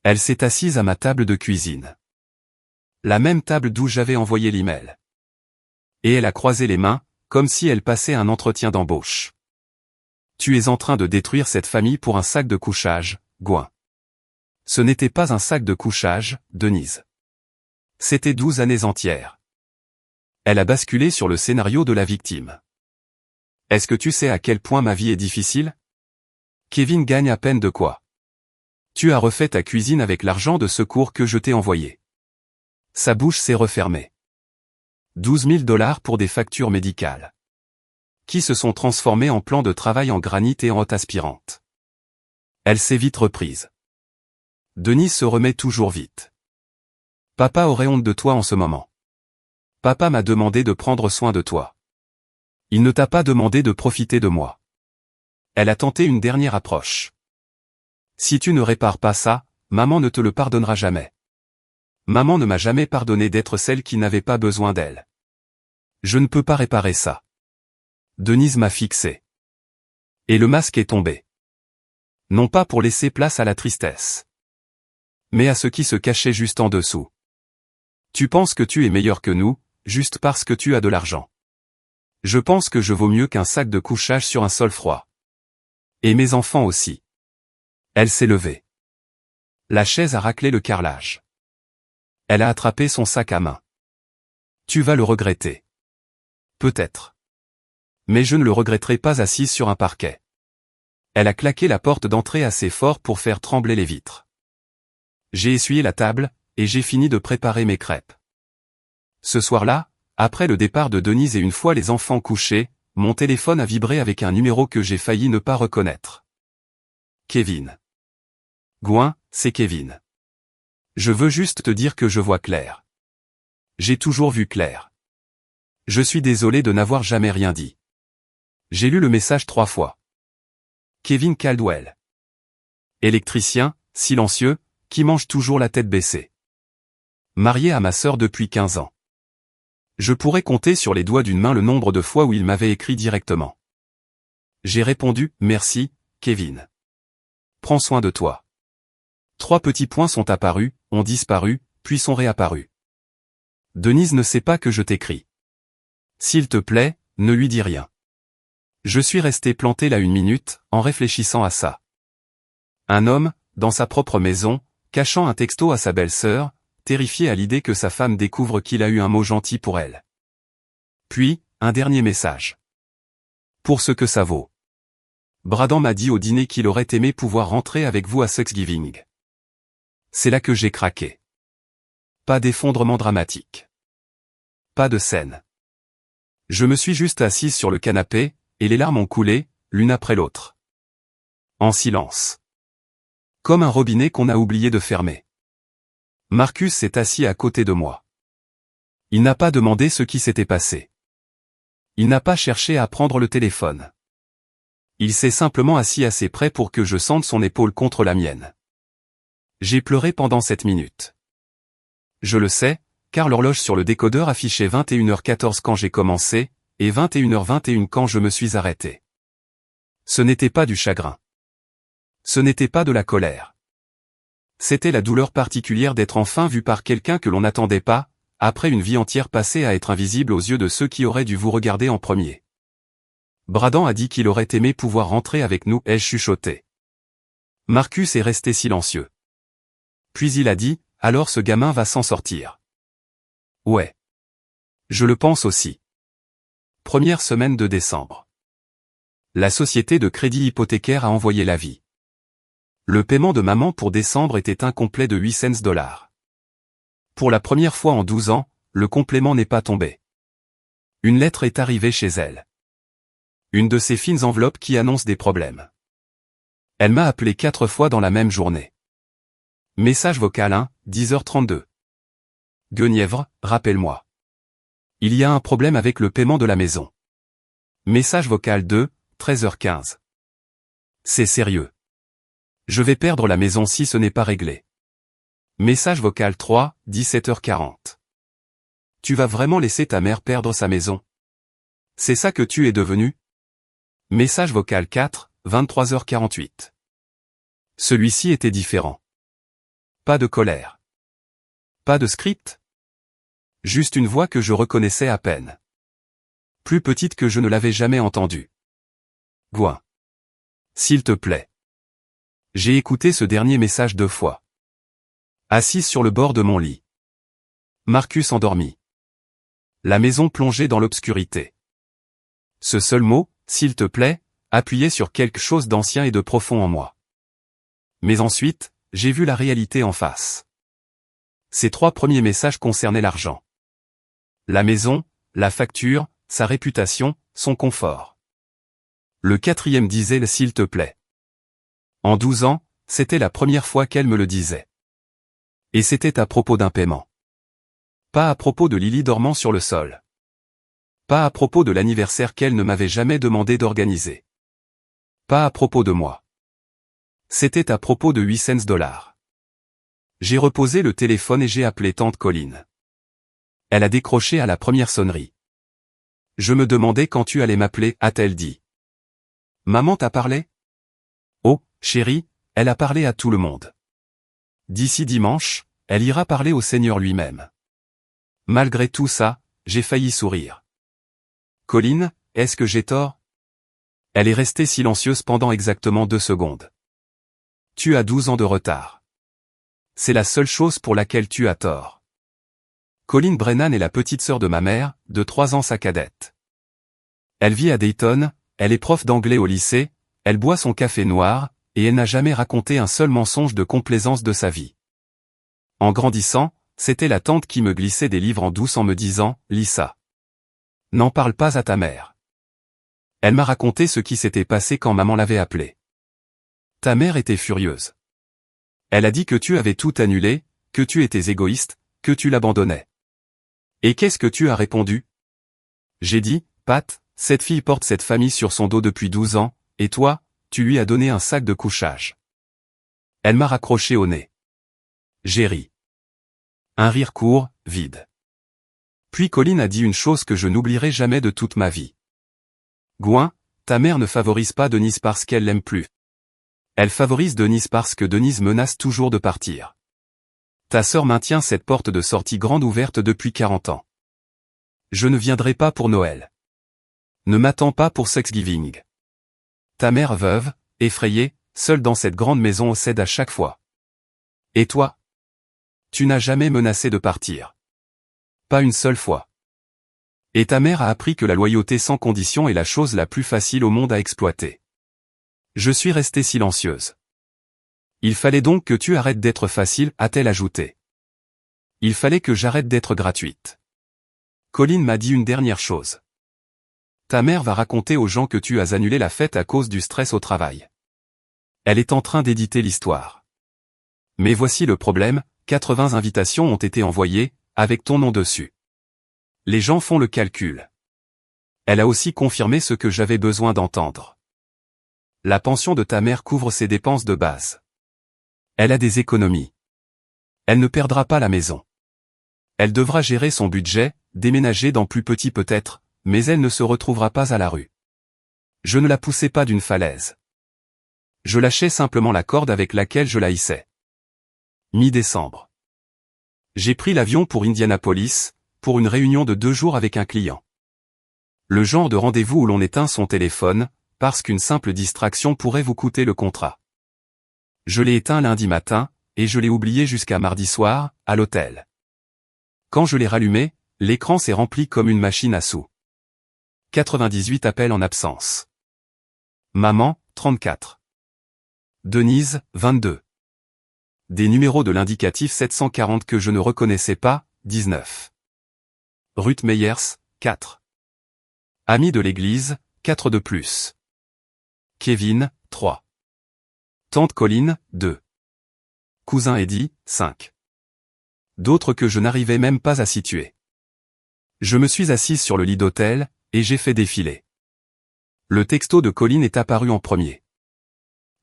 Speaker 1: Elle s'est assise à ma table de cuisine. La même table d'où j'avais envoyé l'email. Et elle a croisé les mains, comme si elle passait un entretien d'embauche. Tu es en train de détruire cette famille pour un sac de couchage, Gouin. Ce n'était pas un sac de couchage, Denise. C'était 12 années entières. Elle a basculé sur le scénario de la victime. Est-ce que tu sais à quel point ma vie est difficile? Kevin gagne à peine de quoi. Tu as refait ta cuisine avec l'argent de secours que je t'ai envoyé. Sa bouche s'est refermée. 12 000 $ pour des factures médicales. Qui se sont transformées en plans de travail en granit et en hotte aspirante. Elle s'est vite reprise. Denise se remet toujours vite. Papa aurait honte de toi en ce moment. Papa m'a demandé de prendre soin de toi. Il ne t'a pas demandé de profiter de moi. Elle a tenté une dernière approche. Si tu ne répares pas ça, maman ne te le pardonnera jamais. Maman ne m'a jamais pardonné d'être celle qui n'avait pas besoin d'elle. Je ne peux pas réparer ça. Denise m'a fixé. Et le masque est tombé. Non pas pour laisser place à la tristesse, mais à ce qui se cachait juste en dessous. Tu penses que tu es meilleur que nous, juste parce que tu as de l'argent. Je pense que je vaux mieux qu'un sac de couchage sur un sol froid. Et mes enfants aussi. Elle s'est levée. La chaise a raclé le carrelage. Elle a attrapé son sac à main. Tu vas le regretter. Peut-être. Mais je ne le regretterai pas assise sur un parquet. Elle a claqué la porte d'entrée assez fort pour faire trembler les vitres. J'ai essuyé la table, et j'ai fini de préparer mes crêpes. Ce soir-là, après le départ de Denise et une fois les enfants couchés, mon téléphone a vibré avec un numéro que j'ai failli ne pas reconnaître. Kevin. Gouin, c'est Kevin. Je veux juste te dire que je vois clair. J'ai toujours vu clair. Je suis désolé de n'avoir jamais rien dit. J'ai lu le message 3 fois. Kevin Caldwell. Électricien, silencieux, qui mange toujours la tête baissée. Marié à ma sœur depuis 15 ans. Je pourrais compter sur les doigts d'une main le nombre de fois où il m'avait écrit directement. J'ai répondu, merci, Kevin. Prends soin de toi. 3 petits points sont apparus, ont disparu, puis sont réapparus. Denise ne sait pas que je t'écris. S'il te plaît, ne lui dis rien. Je suis resté planté là 1 minute, en réfléchissant à ça. Un homme, dans sa propre maison, cachant un texto à sa belle-sœur, terrifié à l'idée que sa femme découvre qu'il a eu un mot gentil pour elle. Puis, un dernier message. Pour ce que ça vaut. Bradan m'a dit au dîner qu'il aurait aimé pouvoir rentrer avec vous à Thanksgiving. C'est là que j'ai craqué. Pas d'effondrement dramatique. Pas de scène. Je me suis juste assise sur le canapé, et les larmes ont coulé, l'une après l'autre. En silence. Comme un robinet qu'on a oublié de fermer. Marcus s'est assis à côté de moi. Il n'a pas demandé ce qui s'était passé. Il n'a pas cherché à prendre le téléphone. Il s'est simplement assis assez près pour que je sente son épaule contre la mienne. J'ai pleuré pendant 7 minutes. Je le sais, car l'horloge sur le décodeur affichait 21h14 quand j'ai commencé, et 21h21 quand je me suis arrêté. Ce n'était pas du chagrin. Ce n'était pas de la colère. C'était la douleur particulière d'être enfin vu par quelqu'un que l'on n'attendait pas, après une vie entière passée à être invisible aux yeux de ceux qui auraient dû vous regarder en premier. Bradan a dit qu'il aurait aimé pouvoir rentrer avec nous, ai-je chuchoté. Marcus est resté silencieux. Puis il a dit, alors ce gamin va s'en sortir. Ouais. Je le pense aussi. Première semaine de décembre. La société de crédit hypothécaire a envoyé l'avis. Le paiement de maman pour décembre était incomplet de 800 $. Pour la première fois en 12 ans, le complément n'est pas tombé. Une lettre est arrivée chez elle. Une de ces fines enveloppes qui annoncent des problèmes. Elle m'a appelé 4 fois dans la même journée. Message vocal 1, 10h32. Guenièvre, rappelle-moi. Il y a un problème avec le paiement de la maison. Message vocal 2, 13h15. C'est sérieux. Je vais perdre la maison si ce n'est pas réglé. Message vocal 3, 17h40. Tu vas vraiment laisser ta mère perdre sa maison? C'est ça que tu es devenu? Message vocal 4, 23h48. Celui-ci était différent. Pas de colère. Pas de script. Juste une voix que je reconnaissais à peine. Plus petite que je ne l'avais jamais entendue. Gouin. S'il te plaît. J'ai écouté ce dernier message 2 fois. Assise sur le bord de mon lit. Marcus endormi. La maison plongée dans l'obscurité. Ce seul mot, s'il te plaît, appuyait sur quelque chose d'ancien et de profond en moi. Mais ensuite, j'ai vu la réalité en face. Ces 3 premiers messages concernaient l'argent. La maison, la facture, sa réputation, son confort. Le 4e disait le s'il te plaît. En 12 ans, c'était la première fois qu'elle me le disait. Et c'était à propos d'un paiement. Pas à propos de Lily dormant sur le sol. Pas à propos de l'anniversaire qu'elle ne m'avait jamais demandé d'organiser. Pas à propos de moi. C'était à propos de 800 $. J'ai reposé le téléphone et j'ai appelé tante Colline. Elle a décroché à la première sonnerie. Je me demandais quand tu allais m'appeler, a-t-elle dit. Maman t'a parlé? Oh, Chérie, elle a parlé à tout le monde. D'ici dimanche, elle ira parler au Seigneur lui-même. Malgré tout ça, j'ai failli sourire. Colline, est-ce que j'ai tort? Elle est restée silencieuse pendant exactement 2 secondes. Tu as 12 ans de retard. C'est la seule chose pour laquelle tu as tort. Colline Brennan est la petite sœur de ma mère, de 3 ans sa cadette. Elle vit à Dayton, elle est prof d'anglais au lycée, elle boit son café noir, et elle n'a jamais raconté un seul mensonge de complaisance de sa vie. En grandissant, c'était la tante qui me glissait des livres en douce en me disant « Lis ça. N'en parle pas à ta mère. » Elle m'a raconté ce qui s'était passé quand maman l'avait appelée. Ta mère était furieuse. Elle a dit que tu avais tout annulé, que tu étais égoïste, que tu l'abandonnais. Et qu'est-ce que tu as répondu? J'ai dit, Pat, cette fille porte cette famille sur son dos depuis 12 ans, et toi, tu lui as donné un sac de couchage. Elle m'a raccroché au nez. J'ai ri. Un rire court, vide. Puis Colline a dit une chose que je n'oublierai jamais de toute ma vie. Gouin, ta mère ne favorise pas Denise parce qu'elle l'aime plus. Elle favorise Denise parce que Denise menace toujours de partir. Ta sœur maintient cette porte de sortie grande ouverte depuis 40 ans. Je ne viendrai pas pour Noël. Ne m'attends pas pour Thanksgiving. Ta mère veuve, effrayée, seule dans cette grande maison cède à chaque fois. Et toi? Tu n'as jamais menacé de partir. Pas une seule fois. Et ta mère a appris que la loyauté sans condition est la chose la plus facile au monde à exploiter. Je suis restée silencieuse. Il fallait donc que tu arrêtes d'être facile, a-t-elle ajouté. Il fallait que j'arrête d'être gratuite. Colline m'a dit une dernière chose. Ta mère va raconter aux gens que tu as annulé la fête à cause du stress au travail. Elle est en train d'éditer l'histoire. Mais voici le problème, 80 invitations ont été envoyées, avec ton nom dessus. Les gens font le calcul. Elle a aussi confirmé ce que j'avais besoin d'entendre. La pension de ta mère couvre ses dépenses de base. Elle a des économies. Elle ne perdra pas la maison. Elle devra gérer son budget, déménager dans plus petit peut-être, mais elle ne se retrouvera pas à la rue. Je ne la poussais pas d'une falaise. Je lâchais simplement la corde avec laquelle je la hissais. Mi-décembre. J'ai pris l'avion pour Indianapolis, pour une réunion de 2 jours avec un client. Le genre de rendez-vous où l'on éteint son téléphone, parce qu'une simple distraction pourrait vous coûter le contrat. Je l'ai éteint lundi matin, et je l'ai oublié jusqu'à mardi soir, à l'hôtel. Quand je l'ai rallumé, l'écran s'est rempli comme une machine à sous. 98 appels en absence. Maman, 34. Denise, 22. Des numéros de l'indicatif 740 que je ne reconnaissais pas, 19. Ruth Meyers, 4. Ami de l'église, 4 de plus. Kevin, 3. Tante Colline, 2. Cousin Eddie, 5. D'autres que je n'arrivais même pas à situer. Je me suis assise sur le lit d'hôtel, et j'ai fait défiler. Le texto de Colline est apparu en premier.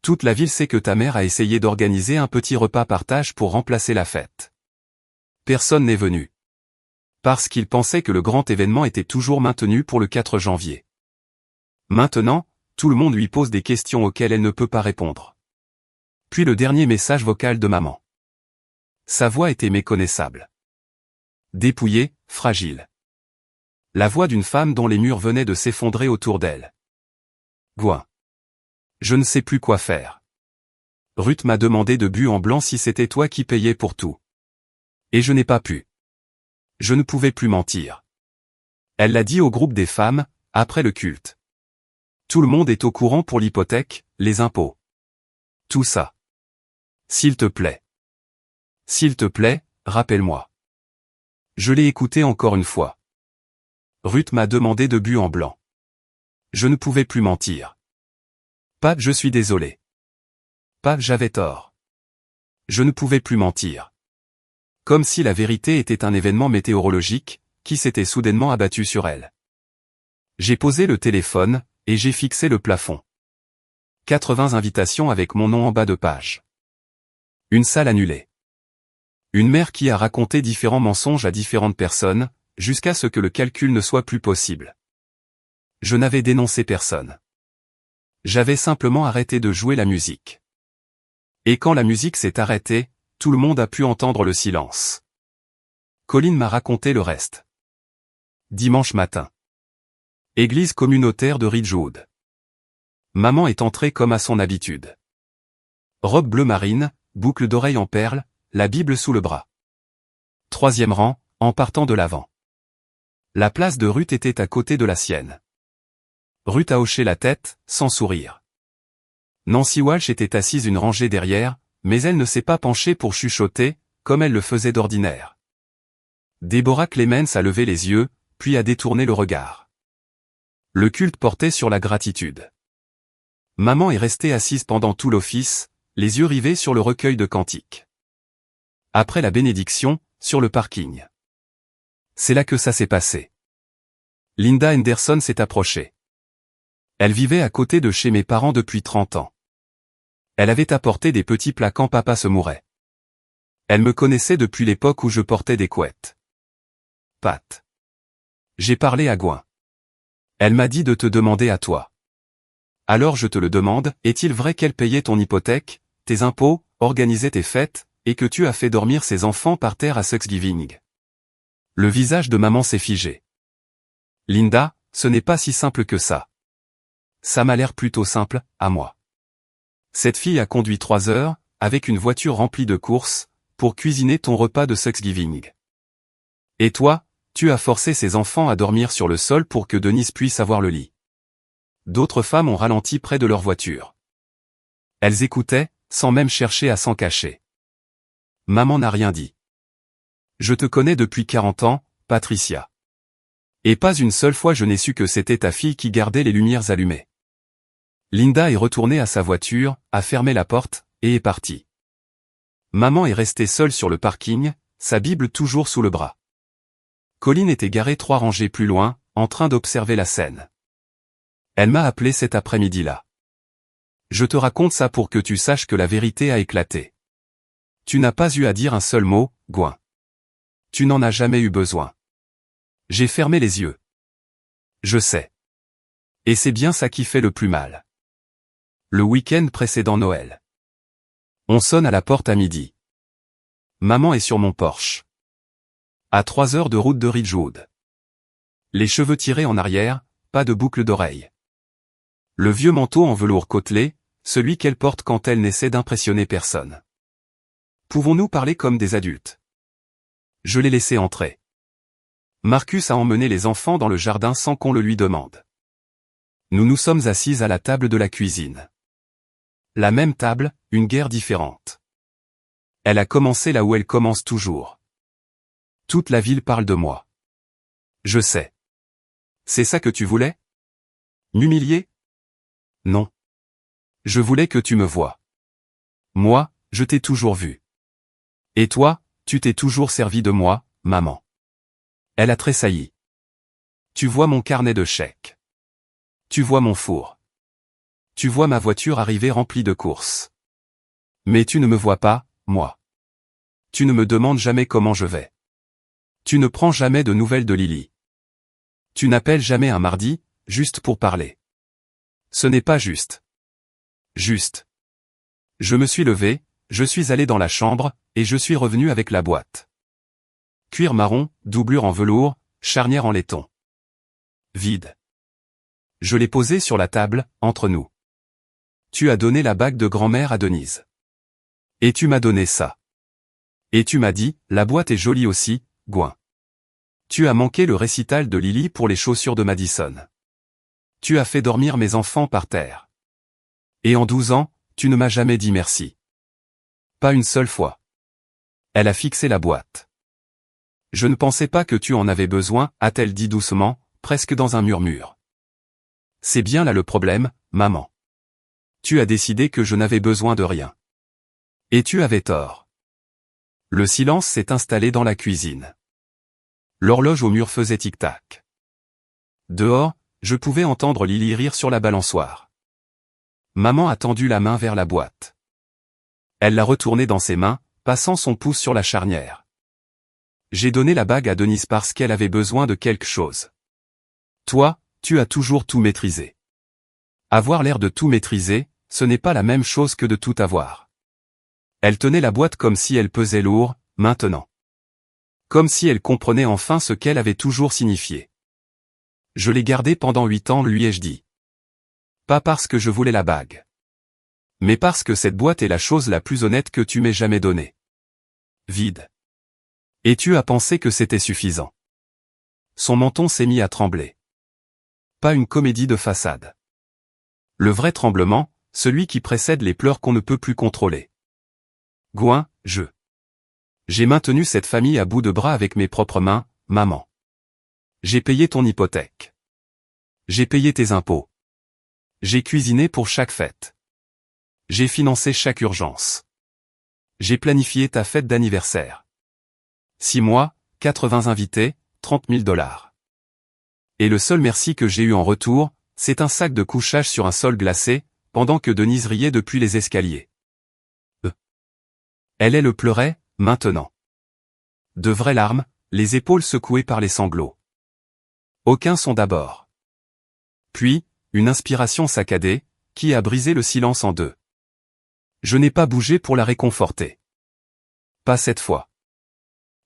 Speaker 1: Toute la ville sait que ta mère a essayé d'organiser un petit repas partage pour remplacer la fête. Personne n'est venu. Parce qu'il pensait que le grand événement était toujours maintenu pour le 4 janvier. Maintenant, tout le monde lui pose des questions auxquelles elle ne peut pas répondre. Puis le dernier message vocal de maman. Sa voix était méconnaissable. Dépouillée, fragile. La voix d'une femme dont les murs venaient de s'effondrer autour d'elle. Gouin. Je ne sais plus quoi faire. Ruth m'a demandé de but en blanc si c'était toi qui payais pour tout. Et je n'ai pas pu. Je ne pouvais plus mentir. Elle l'a dit au groupe des femmes, après le culte. Tout le monde est au courant pour l'hypothèque, les impôts. Tout ça. S'il te plaît. S'il te plaît, rappelle-moi. Je l'ai écouté encore une fois. Ruth m'a demandé de but en blanc. Je ne pouvais plus mentir. Pas, je suis désolé. Pas, j'avais tort. Je ne pouvais plus mentir. Comme si la vérité était un événement météorologique, qui s'était soudainement abattu sur elle. J'ai posé le téléphone, et j'ai fixé le plafond. 80 invitations avec mon nom en bas de page. Une salle annulée. Une mère qui a raconté différents mensonges à différentes personnes, jusqu'à ce que le calcul ne soit plus possible. Je n'avais dénoncé personne. J'avais simplement arrêté de jouer la musique. Et quand la musique s'est arrêtée, tout le monde a pu entendre le silence. Colin m'a raconté le reste. Dimanche matin. Église communautaire de Ridgewood. Maman est entrée comme à son habitude. Robe bleu marine, boucle d'oreilles en perles, la Bible sous le bras. 3e rang, en partant de l'avant. La place de Ruth était à côté de la sienne. Ruth a hoché la tête, sans sourire. Nancy Walsh était assise une rangée derrière, mais elle ne s'est pas penchée pour chuchoter, comme elle le faisait d'ordinaire. Deborah Clemens a levé les yeux, puis a détourné le regard. Le culte portait sur la gratitude. Maman est restée assise pendant tout l'office, les yeux rivés sur le recueil de cantiques. Après la bénédiction, sur le parking. C'est là que ça s'est passé. Linda Henderson s'est approchée. Elle vivait à côté de chez mes parents depuis 30 ans. Elle avait apporté des petits plats quand papa se mourait. Elle me connaissait depuis l'époque où je portais des couettes. Pat. J'ai parlé à Gwen. Elle m'a dit de te demander à toi. Alors je te le demande, est-il vrai qu'elle payait ton hypothèque, tes impôts, organisait tes fêtes, et que tu as fait dormir ses enfants par terre à Thanksgiving? Le visage de maman s'est figé. Linda, ce n'est pas si simple que ça. Ça m'a l'air plutôt simple, à moi. Cette fille a conduit 3 heures, avec une voiture remplie de courses, pour cuisiner ton repas de Thanksgiving. Et toi, tu as forcé ses enfants à dormir sur le sol pour que Denise puisse avoir le lit. D'autres femmes ont ralenti près de leur voiture. Elles écoutaient, sans même chercher à s'en cacher. Maman n'a rien dit. Je te connais depuis 40 ans, Patricia. Et pas une seule fois je n'ai su que c'était ta fille qui gardait les lumières allumées. Linda est retournée à sa voiture, a fermé la porte, et est partie. Maman est restée seule sur le parking, sa Bible toujours sous le bras. Colin était garé 3 rangées plus loin, en train d'observer la scène. Elle m'a appelé cet après-midi-là. Je te raconte ça pour que tu saches que la vérité a éclaté. Tu n'as pas eu à dire un seul mot, Gwen. Tu n'en as jamais eu besoin. J'ai fermé les yeux. Je sais. Et c'est bien ça qui fait le plus mal. Le week-end précédent Noël. On sonne à la porte à midi. Maman est sur mon porche. À 3 heures de route de Ridgewood. Les cheveux tirés en arrière, pas de boucle d'oreille. Le vieux manteau en velours côtelé, celui qu'elle porte quand elle n'essaie d'impressionner personne. Pouvons-nous parler comme des adultes? Je l'ai laissé entrer. Marcus a emmené les enfants dans le jardin sans qu'on le lui demande. Nous nous sommes assises à la table de la cuisine. La même table, une guerre différente. Elle a commencé là où elle commence toujours. Toute la ville parle de moi. Je sais. C'est ça que tu voulais? M'humilier? Non. Je voulais que tu me voies. Moi, je t'ai toujours vu. Et toi, tu t'es toujours servi de moi, maman. Elle a tressailli. Tu vois mon carnet de chèques. Tu vois mon four. Tu vois ma voiture arriver remplie de courses. Mais tu ne me vois pas, moi. Tu ne me demandes jamais comment je vais. Tu ne prends jamais de nouvelles de Lily. Tu n'appelles jamais un mardi, juste pour parler. Ce n'est pas juste. Juste. Je me suis levé, je suis allé dans la chambre, et je suis revenu avec la boîte. Cuir marron, doublure en velours, charnière en laiton. Vide. Je l'ai posée sur la table, entre nous. Tu as donné la bague de grand-mère à Denise. Et tu m'as donné ça. Et tu m'as dit, la boîte est jolie aussi, Gwen. Tu as manqué le récital de Lily pour les chaussures de Madison. Tu as fait dormir mes enfants par terre. Et en 12 ans, tu ne m'as jamais dit merci. Pas une seule fois. Elle a fixé la boîte. Je ne pensais pas que tu en avais besoin, a-t-elle dit doucement, presque dans un murmure. C'est bien là le problème, maman. Tu as décidé que je n'avais besoin de rien. Et tu avais tort. Le silence s'est installé dans la cuisine. L'horloge au mur faisait tic-tac. Dehors, je pouvais entendre Lily rire sur la balançoire. Maman a tendu la main vers la boîte. Elle l'a retournée dans ses mains, passant son pouce sur la charnière. J'ai donné la bague à Denise parce qu'elle avait besoin de quelque chose. Toi, tu as toujours tout maîtrisé. Avoir l'air de tout maîtriser, ce n'est pas la même chose que de tout avoir. Elle tenait la boîte comme si elle pesait lourd, maintenant. Comme si elle comprenait enfin ce qu'elle avait toujours signifié. Je l'ai gardée pendant 8 ans, lui ai-je dit. Pas parce que je voulais la bague. Mais parce que cette boîte est la chose la plus honnête que tu m'aies jamais donnée. Vide. Et tu as pensé que c'était suffisant. Son menton s'est mis à trembler. Pas une comédie de façade. Le vrai tremblement, celui qui précède les pleurs qu'on ne peut plus contrôler. Gouin, j'ai maintenu cette famille à bout de bras avec mes propres mains, maman. J'ai payé ton hypothèque. J'ai payé tes impôts. J'ai cuisiné pour chaque fête. J'ai financé chaque urgence. J'ai planifié ta fête d'anniversaire. 6 mois, 80 invités, 30 000 $. Et le seul merci que j'ai eu en retour, c'est un sac de couchage sur un sol glacé, pendant que Denise riait depuis les escaliers. Elle pleurait, maintenant. De vraies larmes, les épaules secouées par les sanglots. Aucun son d'abord. Puis, une inspiration saccadée, qui a brisé le silence en deux. Je n'ai pas bougé pour la réconforter. Pas cette fois.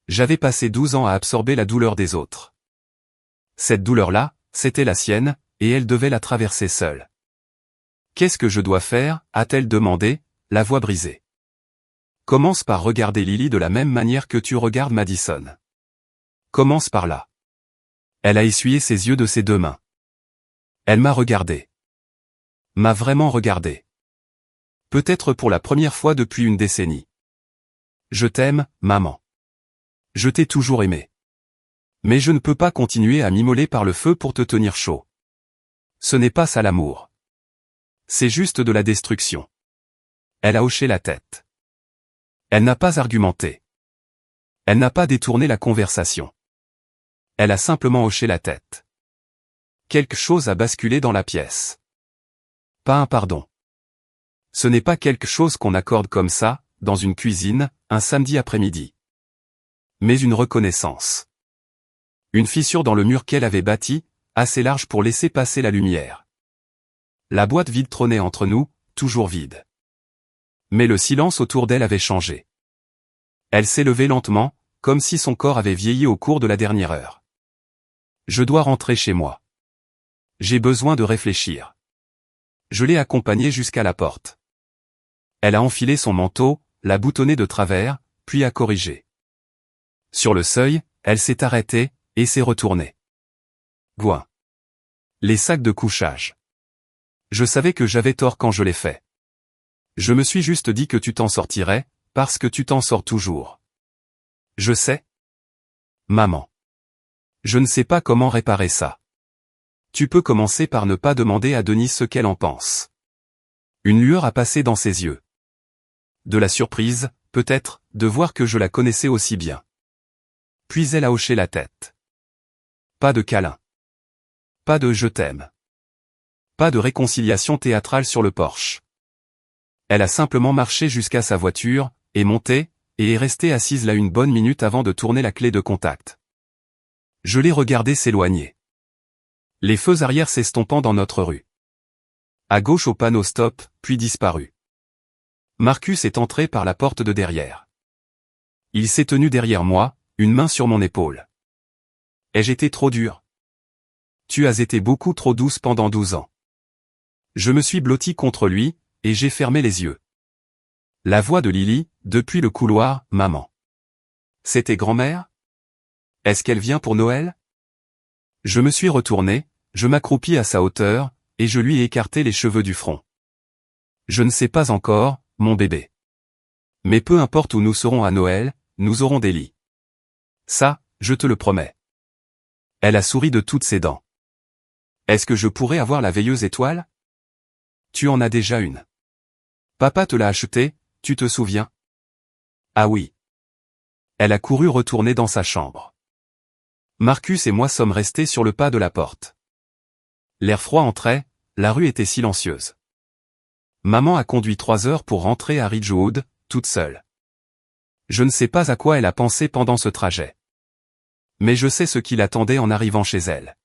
Speaker 1: J'avais passé 12 ans à absorber la douleur des autres. Cette douleur-là, c'était la sienne, et elle devait la traverser seule. Qu'est-ce que je dois faire, a-t-elle demandé, la voix brisée. Commence par regarder Lily de la même manière que tu regardes Madison. Commence par là. Elle a essuyé ses yeux de ses 2 mains. Elle m'a regardé. M'a vraiment regardé. Peut-être pour la première fois depuis une décennie. Je t'aime, maman. Je t'ai toujours aimé. Mais je ne peux pas continuer à m'immoler par le feu pour te tenir chaud. Ce n'est pas ça l'amour. C'est juste de la destruction. Elle a hoché la tête. Elle n'a pas argumenté. Elle n'a pas détourné la conversation. Elle a simplement hoché la tête. Quelque chose a basculé dans la pièce. Pas un pardon. Ce n'est pas quelque chose qu'on accorde comme ça, dans une cuisine, un samedi après-midi. Mais une reconnaissance. Une fissure dans le mur qu'elle avait bâti, assez large pour laisser passer la lumière. La boîte vide trônait entre nous, toujours vide. Mais le silence autour d'elle avait changé. Elle s'est levée lentement, comme si son corps avait vieilli au cours de la dernière heure. Je dois rentrer chez moi. J'ai besoin de réfléchir. Je l'ai accompagnée jusqu'à la porte. Elle a enfilé son manteau, l'a boutonné de travers, puis a corrigé. Sur le seuil, elle s'est arrêtée, et s'est retournée. Gouin. Les sacs de couchage. Je savais que j'avais tort quand je l'ai fait. Je me suis juste dit que tu t'en sortirais, parce que tu t'en sors toujours. Je sais. Maman. Je ne sais pas comment réparer ça. Tu peux commencer par ne pas demander à Denise ce qu'elle en pense. Une lueur a passé dans ses yeux. De la surprise, peut-être, de voir que je la connaissais aussi bien. Puis elle a hoché la tête. Pas de câlin. Pas de « je t'aime ». Pas de réconciliation théâtrale sur le porche. Elle a simplement marché jusqu'à sa voiture, est montée, et est restée assise là une bonne minute avant de tourner la clé de contact. Je l'ai regardée s'éloigner. Les feux arrière s'estompant dans notre rue. À gauche au panneau stop, puis disparu. Marcus est entré par la porte de derrière. Il s'est tenu derrière moi, une main sur mon épaule. Ai-je été trop dur? Tu as été beaucoup trop douce pendant 12 ans. Je me suis blotti contre lui, et j'ai fermé les yeux. La voix de Lily, depuis le couloir, maman. C'était grand-mère? Est-ce qu'elle vient pour Noël? Je me suis retourné, je m'accroupis à sa hauteur, et je lui ai écarté les cheveux du front. Je ne sais pas encore, mon bébé. Mais peu importe où nous serons à Noël, nous aurons des lits. Ça, je te le promets. Elle a souri de toutes ses dents. Est-ce que je pourrais avoir la veilleuse étoile? Tu en as déjà une. Papa te l'a achetée, tu te souviens? Ah oui. Elle a couru retourner dans sa chambre. Marcus et moi sommes restés sur le pas de la porte. L'air froid entrait, la rue était silencieuse. Maman a conduit 3 heures pour rentrer à Ridgewood, toute seule. Je ne sais pas à quoi elle a pensé pendant ce trajet. Mais je sais ce qui l'attendait en arrivant chez elle.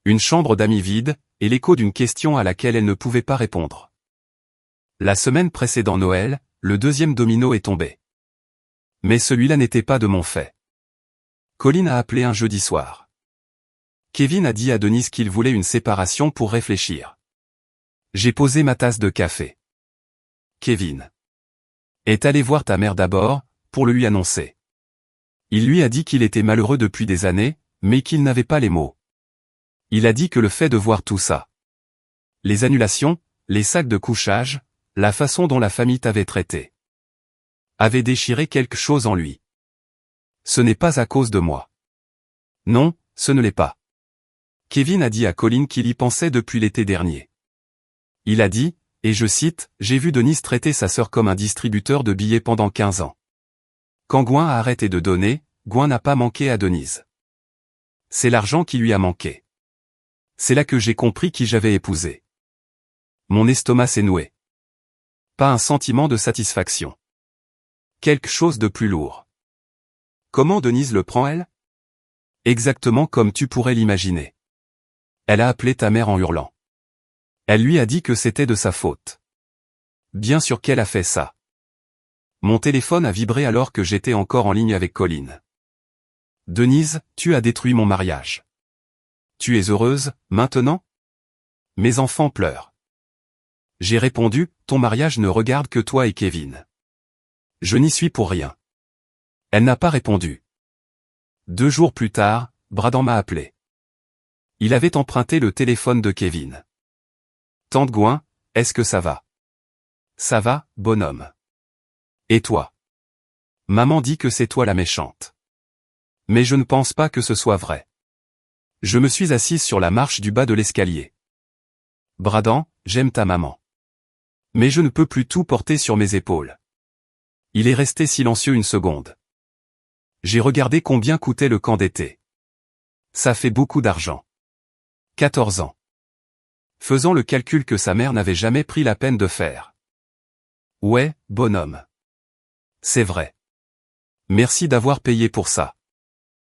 Speaker 1: Une chambre d'amis vide, et l'écho d'une question à laquelle elle ne pouvait pas répondre. La semaine précédant Noël, le deuxième domino est tombé. Mais celui-là n'était pas de mon fait. Colin a appelé un jeudi soir. Kevin a dit à Denise qu'il voulait une séparation pour réfléchir. J'ai posé ma tasse de café. Kevin est allé voir ta mère d'abord, pour le lui annoncer. Il lui a dit qu'il était malheureux depuis des années, mais qu'il n'avait pas les mots. Il a dit que le fait de voir tout ça, les annulations, les sacs de couchage, la façon dont la famille t'avait traité, avait déchiré quelque chose en lui. Ce n'est pas à cause de moi. Non, ce ne l'est pas. Kevin a dit à Colin qu'il y pensait depuis l'été dernier. Il a dit, et je cite, « J'ai vu Denise traiter sa sœur comme un distributeur de billets pendant 15 ans. Quand Gouin a arrêté de donner, Gouin n'a pas manqué à Denise. C'est l'argent qui lui a manqué. C'est là que j'ai compris qui j'avais épousé. Mon estomac s'est noué. Pas un sentiment de satisfaction. Quelque chose de plus lourd. Comment Denise le prend elle? Exactement comme tu pourrais l'imaginer. Elle a appelé ta mère en hurlant. Elle lui a dit que c'était de sa faute. Bien sûr qu'elle a fait ça. Mon téléphone a vibré alors que j'étais encore en ligne avec Colin. Denise, tu as détruit mon mariage. Tu es heureuse, maintenant? Mes enfants pleurent. J'ai répondu, ton mariage ne regarde que toi et Kevin. Je n'y suis pour rien. Elle n'a pas répondu. 2 jours plus tard, Bradan m'a appelé. Il avait emprunté le téléphone de Kevin. Tante Gouin, est-ce que ça va? Ça va, bonhomme. Et toi? Maman dit que c'est toi la méchante. Mais je ne pense pas que ce soit vrai. Je me suis assise sur la marche du bas de l'escalier. Bradan, j'aime ta maman. Mais je ne peux plus tout porter sur mes épaules. Il est resté silencieux une seconde. J'ai regardé combien coûtait le camp d'été. Ça fait beaucoup d'argent. 14 ans. Faisant le calcul que sa mère n'avait jamais pris la peine de faire. Ouais, bonhomme. C'est vrai. Merci d'avoir payé pour ça.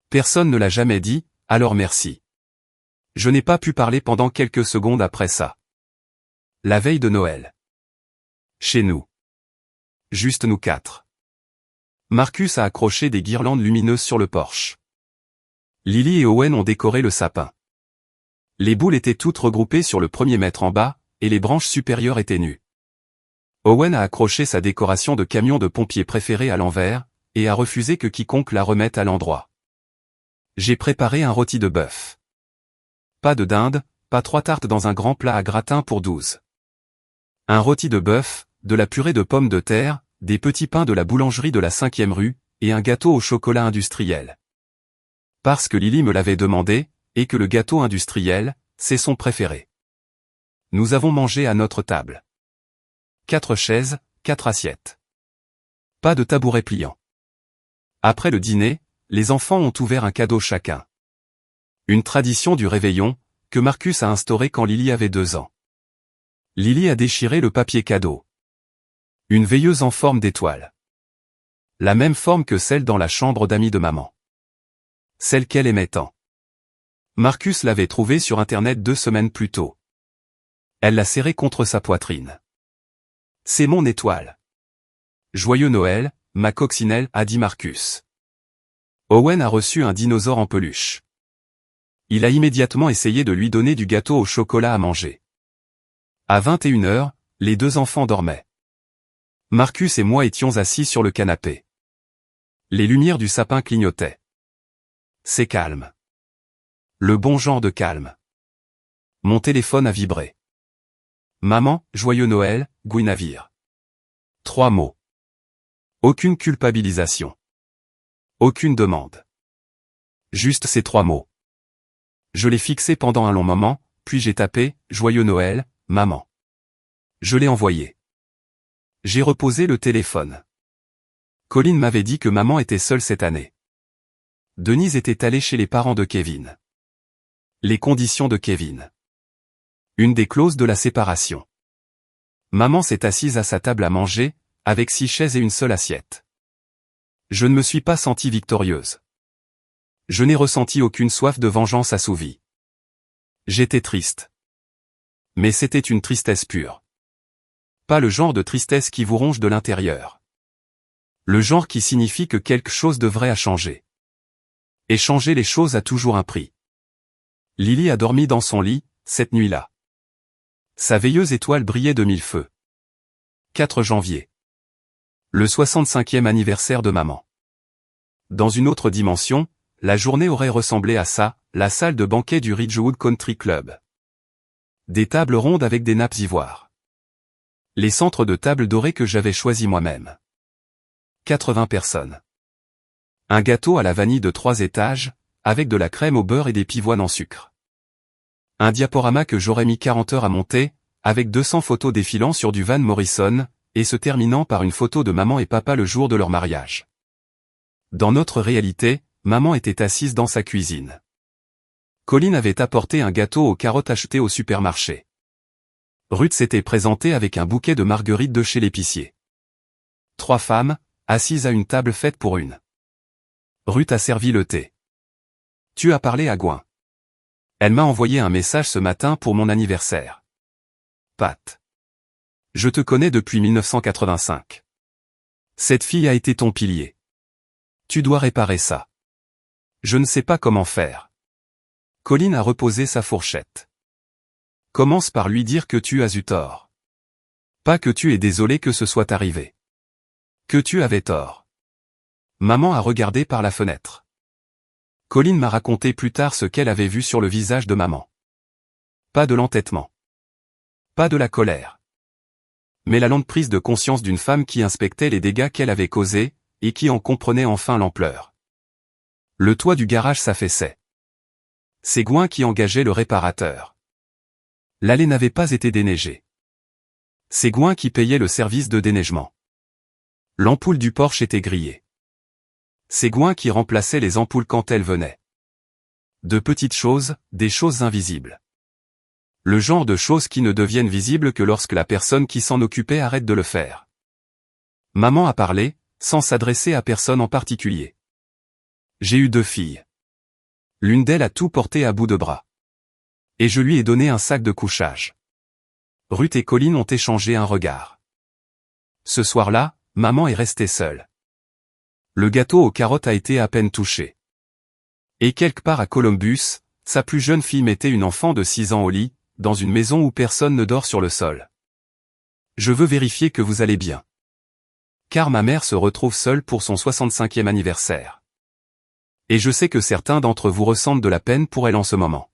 Speaker 1: Personne ne l'a jamais dit, alors merci. Je n'ai pas pu parler pendant quelques secondes après ça. La veille de Noël. Chez nous. Juste nous 4. Marcus a accroché des guirlandes lumineuses sur le porche. Lily et Owen ont décoré le sapin. Les boules étaient toutes regroupées sur le 1er mètre en bas, et les branches supérieures étaient nues. Owen a accroché sa décoration de camion de pompier préférée à l'envers, et a refusé que quiconque la remette à l'endroit. J'ai préparé un rôti de bœuf. Pas de dinde, pas 3 tartes dans un grand plat à gratin pour 12. Un rôti de bœuf, de la purée de pommes de terre, des petits pains de la boulangerie de la 5e rue, et un gâteau au chocolat industriel. Parce que Lily me l'avait demandé, et que le gâteau industriel, c'est son préféré. Nous avons mangé à notre table. 4 chaises, 4 assiettes. Pas de tabouret pliant. Après le dîner, les enfants ont ouvert un cadeau chacun. Une tradition du réveillon, que Marcus a instaurée quand Lily avait 2 ans. Lily a déchiré le papier cadeau. Une veilleuse en forme d'étoile. La même forme que celle dans la chambre d'amis de maman. Celle qu'elle aimait tant. Marcus l'avait trouvée sur Internet 2 semaines plus tôt. Elle l'a serrée contre sa poitrine. C'est mon étoile. Joyeux Noël, ma coccinelle, a dit Marcus. Owen a reçu un dinosaure en peluche. Il a immédiatement essayé de lui donner du gâteau au chocolat à manger. À 21h, les 2 enfants dormaient. Marcus et moi étions assis sur le canapé. Les lumières du sapin clignotaient. C'est calme. Le bon genre de calme. Mon téléphone a vibré. Maman, joyeux Noël, Guinevere. 3 mots. Aucune culpabilisation. Aucune demande. Juste ces 3 mots. Je l'ai fixé pendant un long moment, puis j'ai tapé « Joyeux Noël, maman ». Je l'ai envoyé. J'ai reposé le téléphone. Colin m'avait dit que maman était seule cette année. Denise était allée chez les parents de Kevin. Les conditions de Kevin. Une des clauses de la séparation. Maman s'est assise à sa table à manger, avec 6 chaises et une seule assiette. Je ne me suis pas sentie victorieuse. Je n'ai ressenti aucune soif de vengeance assouvie. J'étais triste. Mais c'était une tristesse pure. Pas le genre de tristesse qui vous ronge de l'intérieur. Le genre qui signifie que quelque chose devrait changer. Et changer les choses a toujours un prix. Lily a dormi dans son lit, cette nuit-là. Sa veilleuse étoile brillait de mille feux. 4 janvier. Le 65e anniversaire de maman. Dans une autre dimension, la journée aurait ressemblé à ça, la salle de banquet du Ridgewood Country Club. Des tables rondes avec des nappes ivoires. Les centres de table dorés que j'avais choisis moi-même. 80 personnes. Un gâteau à la vanille de 3 étages, avec de la crème au beurre et des pivoines en sucre. Un diaporama que j'aurais mis 40 heures à monter, avec 200 photos défilant sur du Van Morrison, et se terminant par une photo de maman et papa le jour de leur mariage. Dans notre réalité, maman était assise dans sa cuisine. Colin avait apporté un gâteau aux carottes acheté au supermarché. Ruth s'était présentée avec un bouquet de marguerites de chez l'épicier. 3 femmes, assises à une table faite pour une. Ruth a servi le thé. Tu as parlé à Gwen. Elle m'a envoyé un message ce matin pour mon anniversaire. Pat. Je te connais depuis 1985. Cette fille a été ton pilier. Tu dois réparer ça. Je ne sais pas comment faire. Colin a reposé sa fourchette. Commence par lui dire que tu as eu tort. Pas que tu es désolé que ce soit arrivé. Que tu avais tort. Maman a regardé par la fenêtre. Colin m'a raconté plus tard ce qu'elle avait vu sur le visage de maman. Pas de l'entêtement. Pas de la colère. Mais la lente prise de conscience d'une femme qui inspectait les dégâts qu'elle avait causés, et qui en comprenait enfin l'ampleur. Le toit du garage s'affaissait. C'est Gwen qui engageait le réparateur. L'allée n'avait pas été déneigée. C'est Gwen qui payait le service de déneigement. L'ampoule du porche était grillée. C'est Gwen qui remplaçait les ampoules quand elles venaient. De petites choses, des choses invisibles. Le genre de choses qui ne deviennent visibles que lorsque la personne qui s'en occupait arrête de le faire. Maman a parlé, sans s'adresser à personne en particulier. J'ai eu 2 filles. L'une d'elles a tout porté à bout de bras. Et je lui ai donné un sac de couchage. Ruth et Colin ont échangé un regard. Ce soir-là, maman est restée seule. Le gâteau aux carottes a été à peine touché. Et quelque part à Columbus, sa plus jeune fille mettait une enfant de 6 ans au lit, dans une maison où personne ne dort sur le sol. Je veux vérifier que vous allez bien. Car ma mère se retrouve seule pour son 65e anniversaire. Et je sais que certains d'entre vous ressentent de la peine pour elle en ce moment.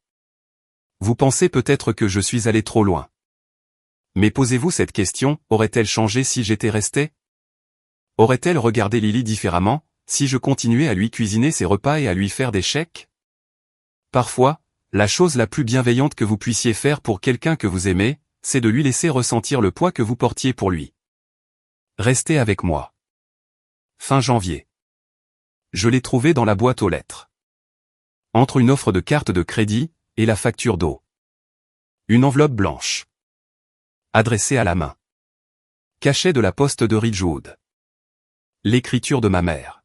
Speaker 1: Vous pensez peut-être que je suis allé trop loin. Mais posez-vous cette question, aurait-elle changé si j'étais resté? Aurait-elle regardé Lily différemment, si je continuais à lui cuisiner ses repas et à lui faire des chèques? Parfois, la chose la plus bienveillante que vous puissiez faire pour quelqu'un que vous aimez, c'est de lui laisser ressentir le poids que vous portiez pour lui. Restez avec moi. Fin janvier. Je l'ai trouvé dans la boîte aux lettres. Entre une offre de carte de crédit, et la facture d'eau. Une enveloppe blanche. Adressée à la main. Cachet de la poste de Ridgewood. L'écriture de ma mère.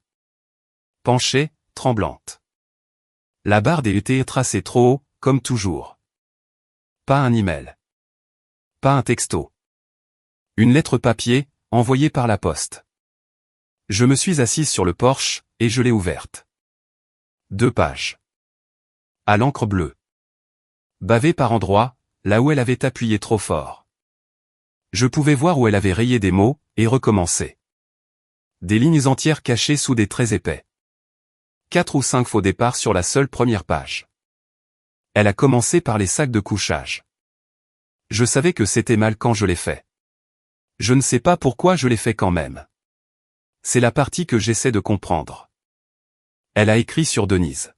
Speaker 1: Penchée, tremblante. La barre des UT est tracée trop haut, comme toujours. Pas un email. Pas un texto. Une lettre papier, envoyée par la poste. Je me suis assise sur le porche, et je l'ai ouverte. 2 pages. À l'encre bleue. Bavée par endroits, là où elle avait appuyé trop fort. Je pouvais voir où elle avait rayé des mots, et recommencé. Des lignes entières cachées sous des traits épais. 4 ou 5 faux départs sur la seule première page. Elle a commencé par les sacs de couchage. Je savais que c'était mal quand je l'ai fait. Je ne sais pas pourquoi je l'ai fait quand même. C'est la partie que j'essaie de comprendre. Elle a écrit sur Denise.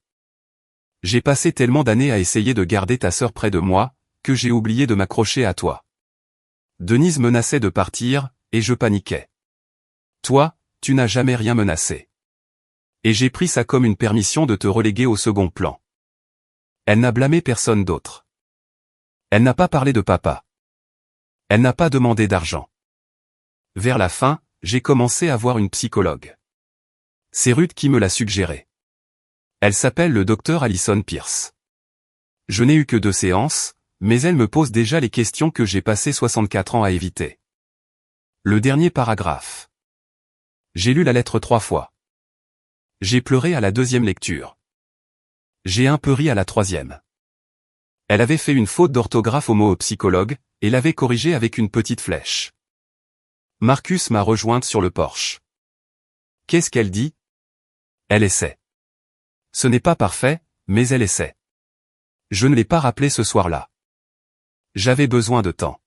Speaker 1: J'ai passé tellement d'années à essayer de garder ta sœur près de moi, que j'ai oublié de m'accrocher à toi. Denise menaçait de partir, et je paniquais. Toi, tu n'as jamais rien menacé. Et j'ai pris ça comme une permission de te reléguer au second plan. Elle n'a blâmé personne d'autre. Elle n'a pas parlé de papa. Elle n'a pas demandé d'argent. Vers la fin, j'ai commencé à voir une psychologue. C'est Ruth qui me l'a suggéré. Elle s'appelle le docteur Alison Pierce. Je n'ai eu que 2 séances, mais elle me pose déjà les questions que j'ai passé 64 ans à éviter. Le dernier paragraphe. J'ai lu la lettre 3 fois. J'ai pleuré à la 2e lecture. J'ai un peu ri à la 3e. Elle avait fait une faute d'orthographe au mot au psychologue, et l'avait corrigée avec une petite flèche. Marcus m'a rejointe sur le porche. Qu'est-ce qu'elle dit? Elle essaie. Ce n'est pas parfait, mais elle essaie. Je ne l'ai pas rappelé ce soir-là. J'avais besoin de temps.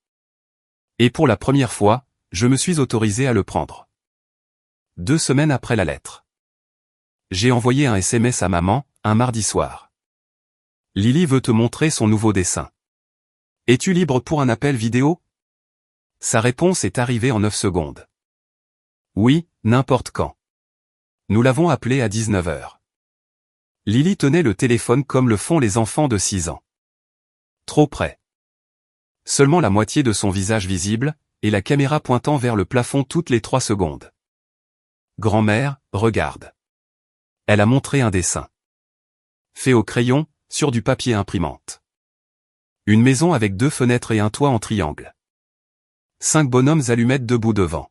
Speaker 1: Et pour la première fois, je me suis autorisé à le prendre. 2 semaines après la lettre. J'ai envoyé un SMS à maman, un mardi soir. Lily veut te montrer son nouveau dessin. Es-tu libre pour un appel vidéo? Sa réponse est arrivée en 9 secondes. Oui, n'importe quand. Nous l'avons appelé à 19h. Lily tenait le téléphone comme le font les enfants de 6 ans. Trop près. Seulement la moitié de son visage visible, et la caméra pointant vers le plafond toutes les 3 secondes. Grand-mère, regarde. Elle a montré un dessin. Fait au crayon, sur du papier imprimante. Une maison avec 2 fenêtres et un toit en triangle. 5 bonhommes allumettes debout devant.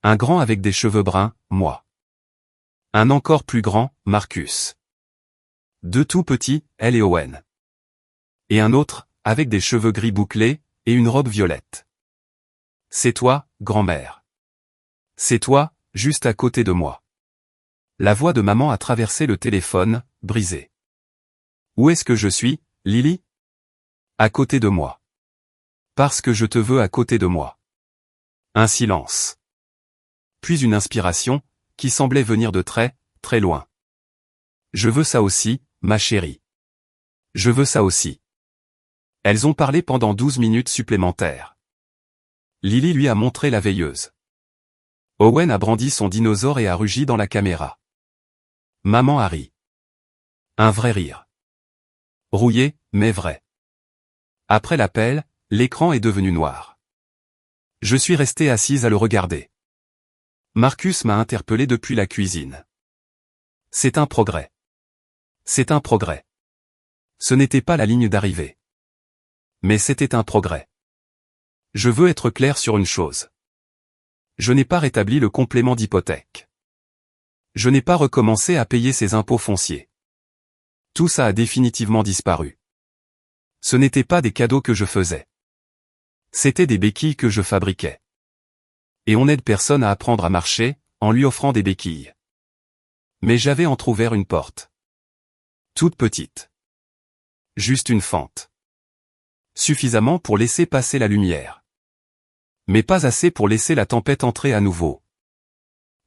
Speaker 1: Un grand avec des cheveux bruns, moi. Un encore plus grand, Marcus. 2 tout petits, elle et Owen. Et un autre, avec des cheveux gris bouclés, et une robe violette. C'est toi, grand-mère. C'est toi, juste à côté de moi. La voix de maman a traversé le téléphone, brisé. Où est-ce que je suis, Lily? À côté de moi. Parce que je te veux à côté de moi. Un silence. Puis une inspiration, qui semblait venir de très, très loin. Je veux ça aussi, ma chérie. Je veux ça aussi. Elles ont parlé pendant 12 minutes supplémentaires. Lily lui a montré la veilleuse. Owen a brandi son dinosaure et a rugi dans la caméra. Maman a ri. Un vrai rire. Rouillé, mais vrai. Après l'appel, l'écran est devenu noir. Je suis restée assise à le regarder. Marcus m'a interpellé depuis la cuisine. C'est un progrès. C'est un progrès. Ce n'était pas la ligne d'arrivée. Mais c'était un progrès. Je veux être clair sur une chose. Je n'ai pas rétabli le complément d'hypothèque. Je n'ai pas recommencé à payer ses impôts fonciers. Tout ça a définitivement disparu. Ce n'étaient pas des cadeaux que je faisais. C'étaient des béquilles que je fabriquais. Et on n'aide personne à apprendre à marcher, en lui offrant des béquilles. Mais j'avais entrouvert une porte. Toute petite. Juste une fente. Suffisamment pour laisser passer la lumière. Mais pas assez pour laisser la tempête entrer à nouveau.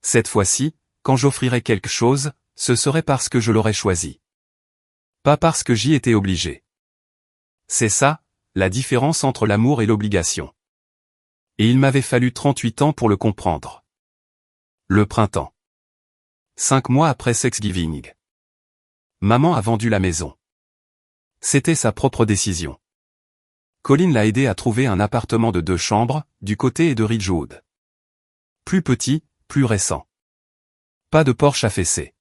Speaker 1: Cette fois-ci, quand j'offrirais quelque chose, ce serait parce que je l'aurais choisi. Pas parce que j'y étais obligé. C'est ça, la différence entre l'amour et l'obligation. Et il m'avait fallu 38 ans pour le comprendre. Le printemps. 5 mois après Thanksgiving. Maman a vendu la maison. C'était sa propre décision. Colin l'a aidé à trouver un appartement de 2 chambres, du côté de Ridgewood. Plus petit, plus récent. Pas de porche affaissée.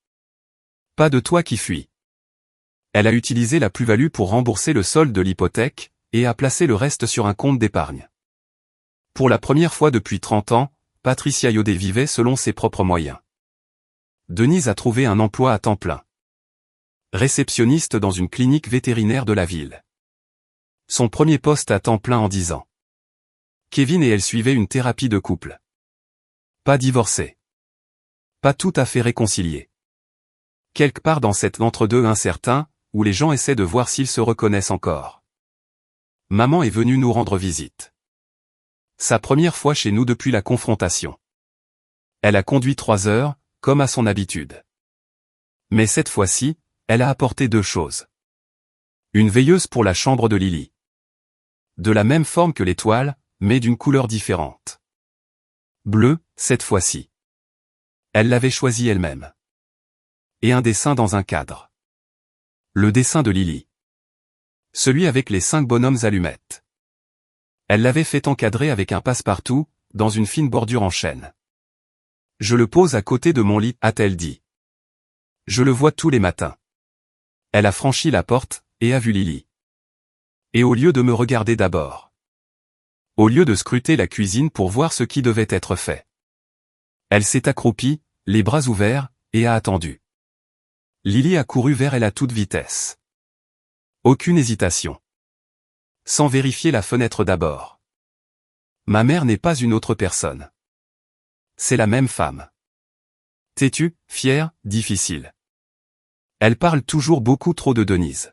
Speaker 1: Pas de toit qui fuit. Elle a utilisé la plus-value pour rembourser le solde de l'hypothèque, et a placé le reste sur un compte d'épargne. Pour la première fois depuis 30 ans, Patricia Yoder vivait selon ses propres moyens. Denise a trouvé un emploi à temps plein. Réceptionniste dans une clinique vétérinaire de la ville. Son premier poste à temps plein en 10 ans. Kevin et elle suivaient une thérapie de couple. Pas divorcés. Pas tout à fait réconciliés. Quelque part dans cet entre-deux incertain, où les gens essaient de voir s'ils se reconnaissent encore. Maman est venue nous rendre visite. Sa première fois chez nous depuis la confrontation. Elle a conduit 3 heures, comme à son habitude. Mais cette fois-ci, elle a apporté 2 choses. Une veilleuse pour la chambre de Lily. De la même forme que l'étoile, mais d'une couleur différente. Bleu, cette fois-ci. Elle l'avait choisi elle-même. Et un dessin dans un cadre. Le dessin de Lily. Celui avec les 5 bonhommes allumettes. Elle l'avait fait encadrer avec un passe-partout, dans une fine bordure en chêne. Je le pose à côté de mon lit, a-t-elle dit. Je le vois tous les matins. Elle a franchi la porte, et a vu Lily. Et au lieu de me regarder d'abord. au lieu de scruter la cuisine pour voir ce qui devait être fait. Elle s'est accroupie, les bras ouverts, et a attendu. Lily a couru vers elle à toute vitesse. Aucune hésitation. Sans vérifier la fenêtre d'abord. Ma mère n'est pas une autre personne. C'est la même femme. Têtue, fière, difficile. Elle parle toujours beaucoup trop de Denise.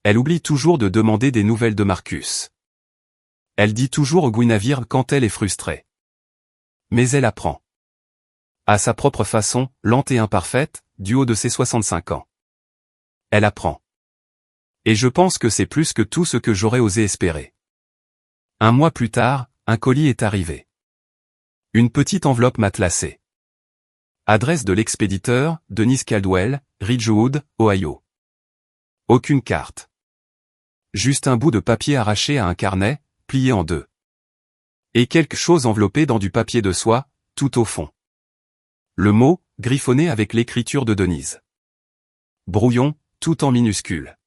Speaker 1: Elle oublie toujours de demander des nouvelles de Marcus. Elle dit toujours au Guinevere quand elle est frustrée. Mais elle apprend. À sa propre façon, lente et imparfaite, du haut de ses 65 ans. Elle apprend. Et je pense que c'est plus que tout ce que j'aurais osé espérer. Un mois plus tard, un colis est arrivé. Une petite enveloppe matelassée. Adresse de l'expéditeur, Denise Caldwell, Ridgewood, Ohio. Aucune carte. Juste un bout de papier arraché à un carnet, plié en deux. Et quelque chose enveloppé dans du papier de soie, tout au fond. Le mot, griffonné avec l'écriture de Denise. Brouillon, tout en minuscule.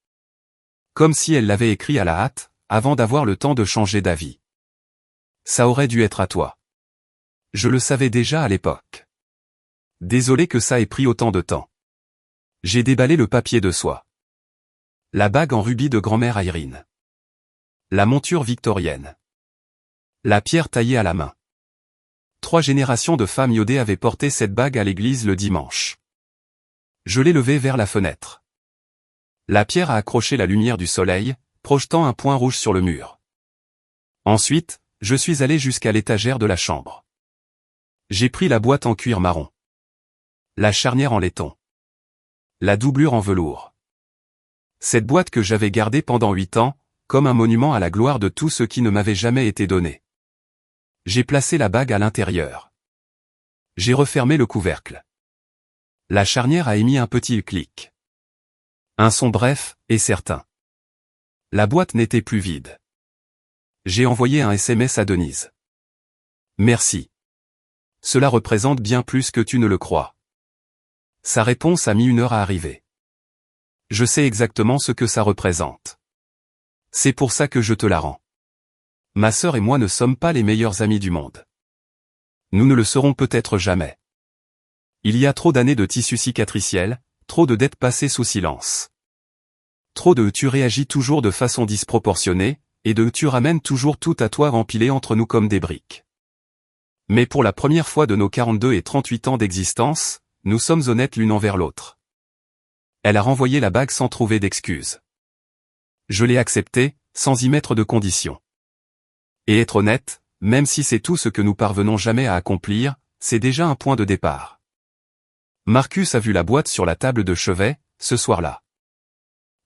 Speaker 1: Comme si elle l'avait écrit à la hâte, avant d'avoir le temps de changer d'avis. Ça aurait dû être à toi. Je le savais déjà à l'époque. Désolé que ça ait pris autant de temps. J'ai déballé le papier de soie. La bague en rubis de grand-mère Irene. La monture victorienne. La pierre taillée à la main. 3 générations de femmes iodées avaient porté cette bague à l'église le dimanche. Je l'ai levée vers la fenêtre. La pierre a accroché la lumière du soleil, projetant un point rouge sur le mur. Ensuite, je suis allé jusqu'à l'étagère de la chambre. J'ai pris la boîte en cuir marron. La charnière en laiton. La doublure en velours. Cette boîte que j'avais gardée pendant 8 ans, comme un monument à la gloire de tout ce qui ne m'avait jamais été donné. J'ai placé la bague à l'intérieur. J'ai refermé le couvercle. La charnière a émis un petit clic. Un son bref, et certain. La boîte n'était plus vide. J'ai envoyé un SMS à Denise. Merci. Cela représente bien plus que tu ne le crois. Sa réponse a mis 1 heure à arriver. Je sais exactement ce que ça représente. C'est pour ça que je te la rends. Ma sœur et moi ne sommes pas les meilleurs amis du monde. Nous ne le serons peut-être jamais. Il y a trop d'années de tissu cicatriciel, trop de dettes passées sous silence. Trop de tu réagis toujours de façon disproportionnée, et de tu ramènes toujours tout à toi empilé entre nous comme des briques. Mais pour la première fois de nos 42 et 38 ans d'existence, nous sommes honnêtes l'une envers l'autre. Elle a renvoyé la bague sans trouver d'excuses. Je l'ai acceptée, sans y mettre de conditions. Et être honnête, même si c'est tout ce que nous parvenons jamais à accomplir, c'est déjà un point de départ. Marcus a vu la boîte sur la table de chevet, ce soir-là.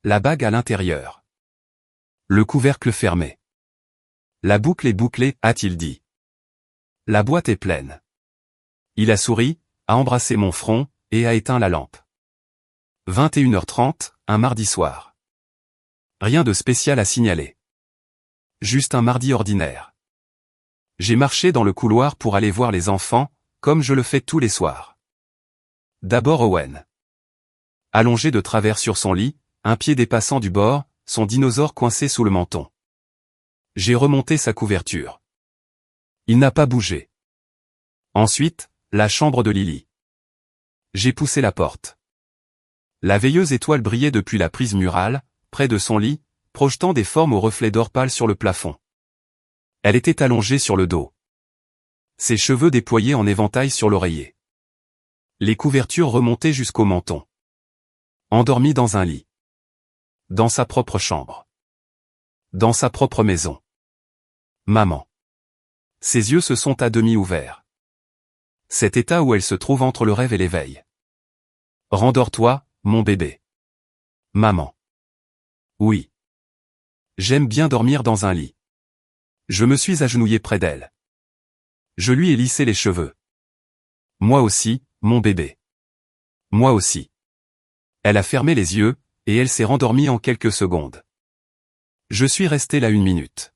Speaker 1: La bague à l'intérieur. Le couvercle fermé. La boucle est bouclée, a-t-il dit. La boîte est pleine. Il a souri, a embrassé mon front, et a éteint la lampe. 21h30, un mardi soir. Rien de spécial à signaler. Juste un mardi ordinaire. J'ai marché dans le couloir pour aller voir les enfants, comme je le fais tous les soirs. D'abord Owen. Allongé de travers sur son lit, un pied dépassant du bord, son dinosaure coincé sous le menton. J'ai remonté sa couverture. Il n'a pas bougé. Ensuite, la chambre de Lily. J'ai poussé la porte. La veilleuse étoile brillait depuis la prise murale, près de son lit, projetant des formes aux reflets d'or pâle sur le plafond. Elle était allongée sur le dos. Ses cheveux déployés en éventail sur l'oreiller. Les couvertures remontaient jusqu'au menton. Endormie dans un lit. Dans sa propre chambre. Dans sa propre maison. Maman. Ses yeux se sont à demi ouverts. Cet état où elle se trouve entre le rêve et l'éveil. Rendors-toi, mon bébé. Maman. Oui. J'aime bien dormir dans un lit. Je me suis agenouillé près d'elle. Je lui ai lissé les cheveux. Moi aussi, mon bébé. Moi aussi. Elle a fermé les yeux, et elle s'est rendormie en quelques secondes. Je suis resté là 1 minute.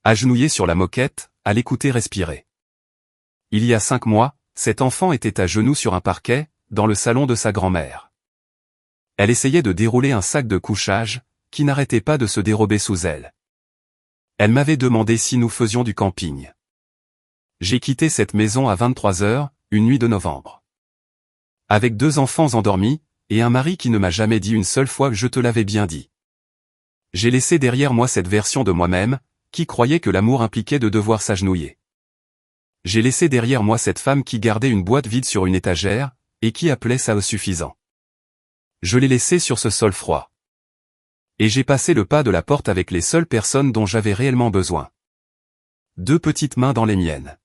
Speaker 1: Agenouillé sur la moquette, à l'écouter respirer. Il y a 5 mois, cet enfant était à genoux sur un parquet, dans le salon de sa grand-mère. Elle essayait de dérouler un sac de couchage, qui n'arrêtait pas de se dérober sous elle. Elle m'avait demandé si nous faisions du camping. J'ai quitté cette maison à 23 heures, une nuit de novembre. Avec 2 enfants endormis, et un mari qui ne m'a jamais dit une seule fois que je te l'avais bien dit. J'ai laissé derrière moi cette version de moi-même, qui croyait que l'amour impliquait de devoir s'agenouiller. J'ai laissé derrière moi cette femme qui gardait une boîte vide sur une étagère, et qui appelait ça suffisant. Je l'ai laissée sur ce sol froid. Et j'ai passé le pas de la porte avec les seules personnes dont j'avais réellement besoin. 2 petites mains dans les miennes.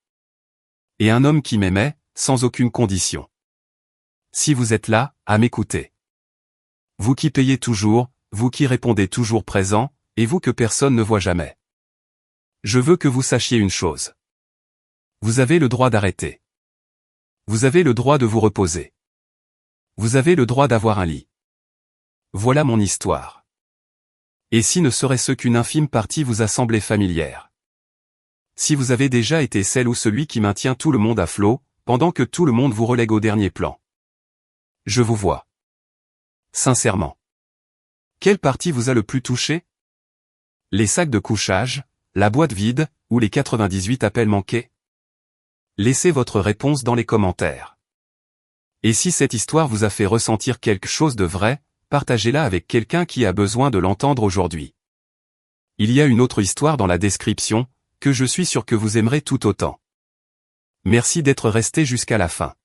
Speaker 1: Et un homme qui m'aimait, sans aucune condition. Si vous êtes là, à m'écouter. Vous qui payez toujours, vous qui répondez toujours présent, et vous que personne ne voit jamais. Je veux que vous sachiez une chose. Vous avez le droit d'arrêter. Vous avez le droit de vous reposer. Vous avez le droit d'avoir un lit. Voilà mon histoire. Et si ne serait-ce qu'une infime partie vous a semblé familière. Si vous avez déjà été celle ou celui qui maintient tout le monde à flot, pendant que tout le monde vous relègue au dernier plan. Je vous vois. Sincèrement. Quelle partie vous a le plus touché? Les sacs de couchage, la boîte vide, ou les 98 appels manqués? Laissez votre réponse dans les commentaires. Et si cette histoire vous a fait ressentir quelque chose de vrai, partagez-la avec quelqu'un qui a besoin de l'entendre aujourd'hui. Il y a une autre histoire dans la description, que je suis sûr que vous aimerez tout autant. Merci d'être resté jusqu'à la fin.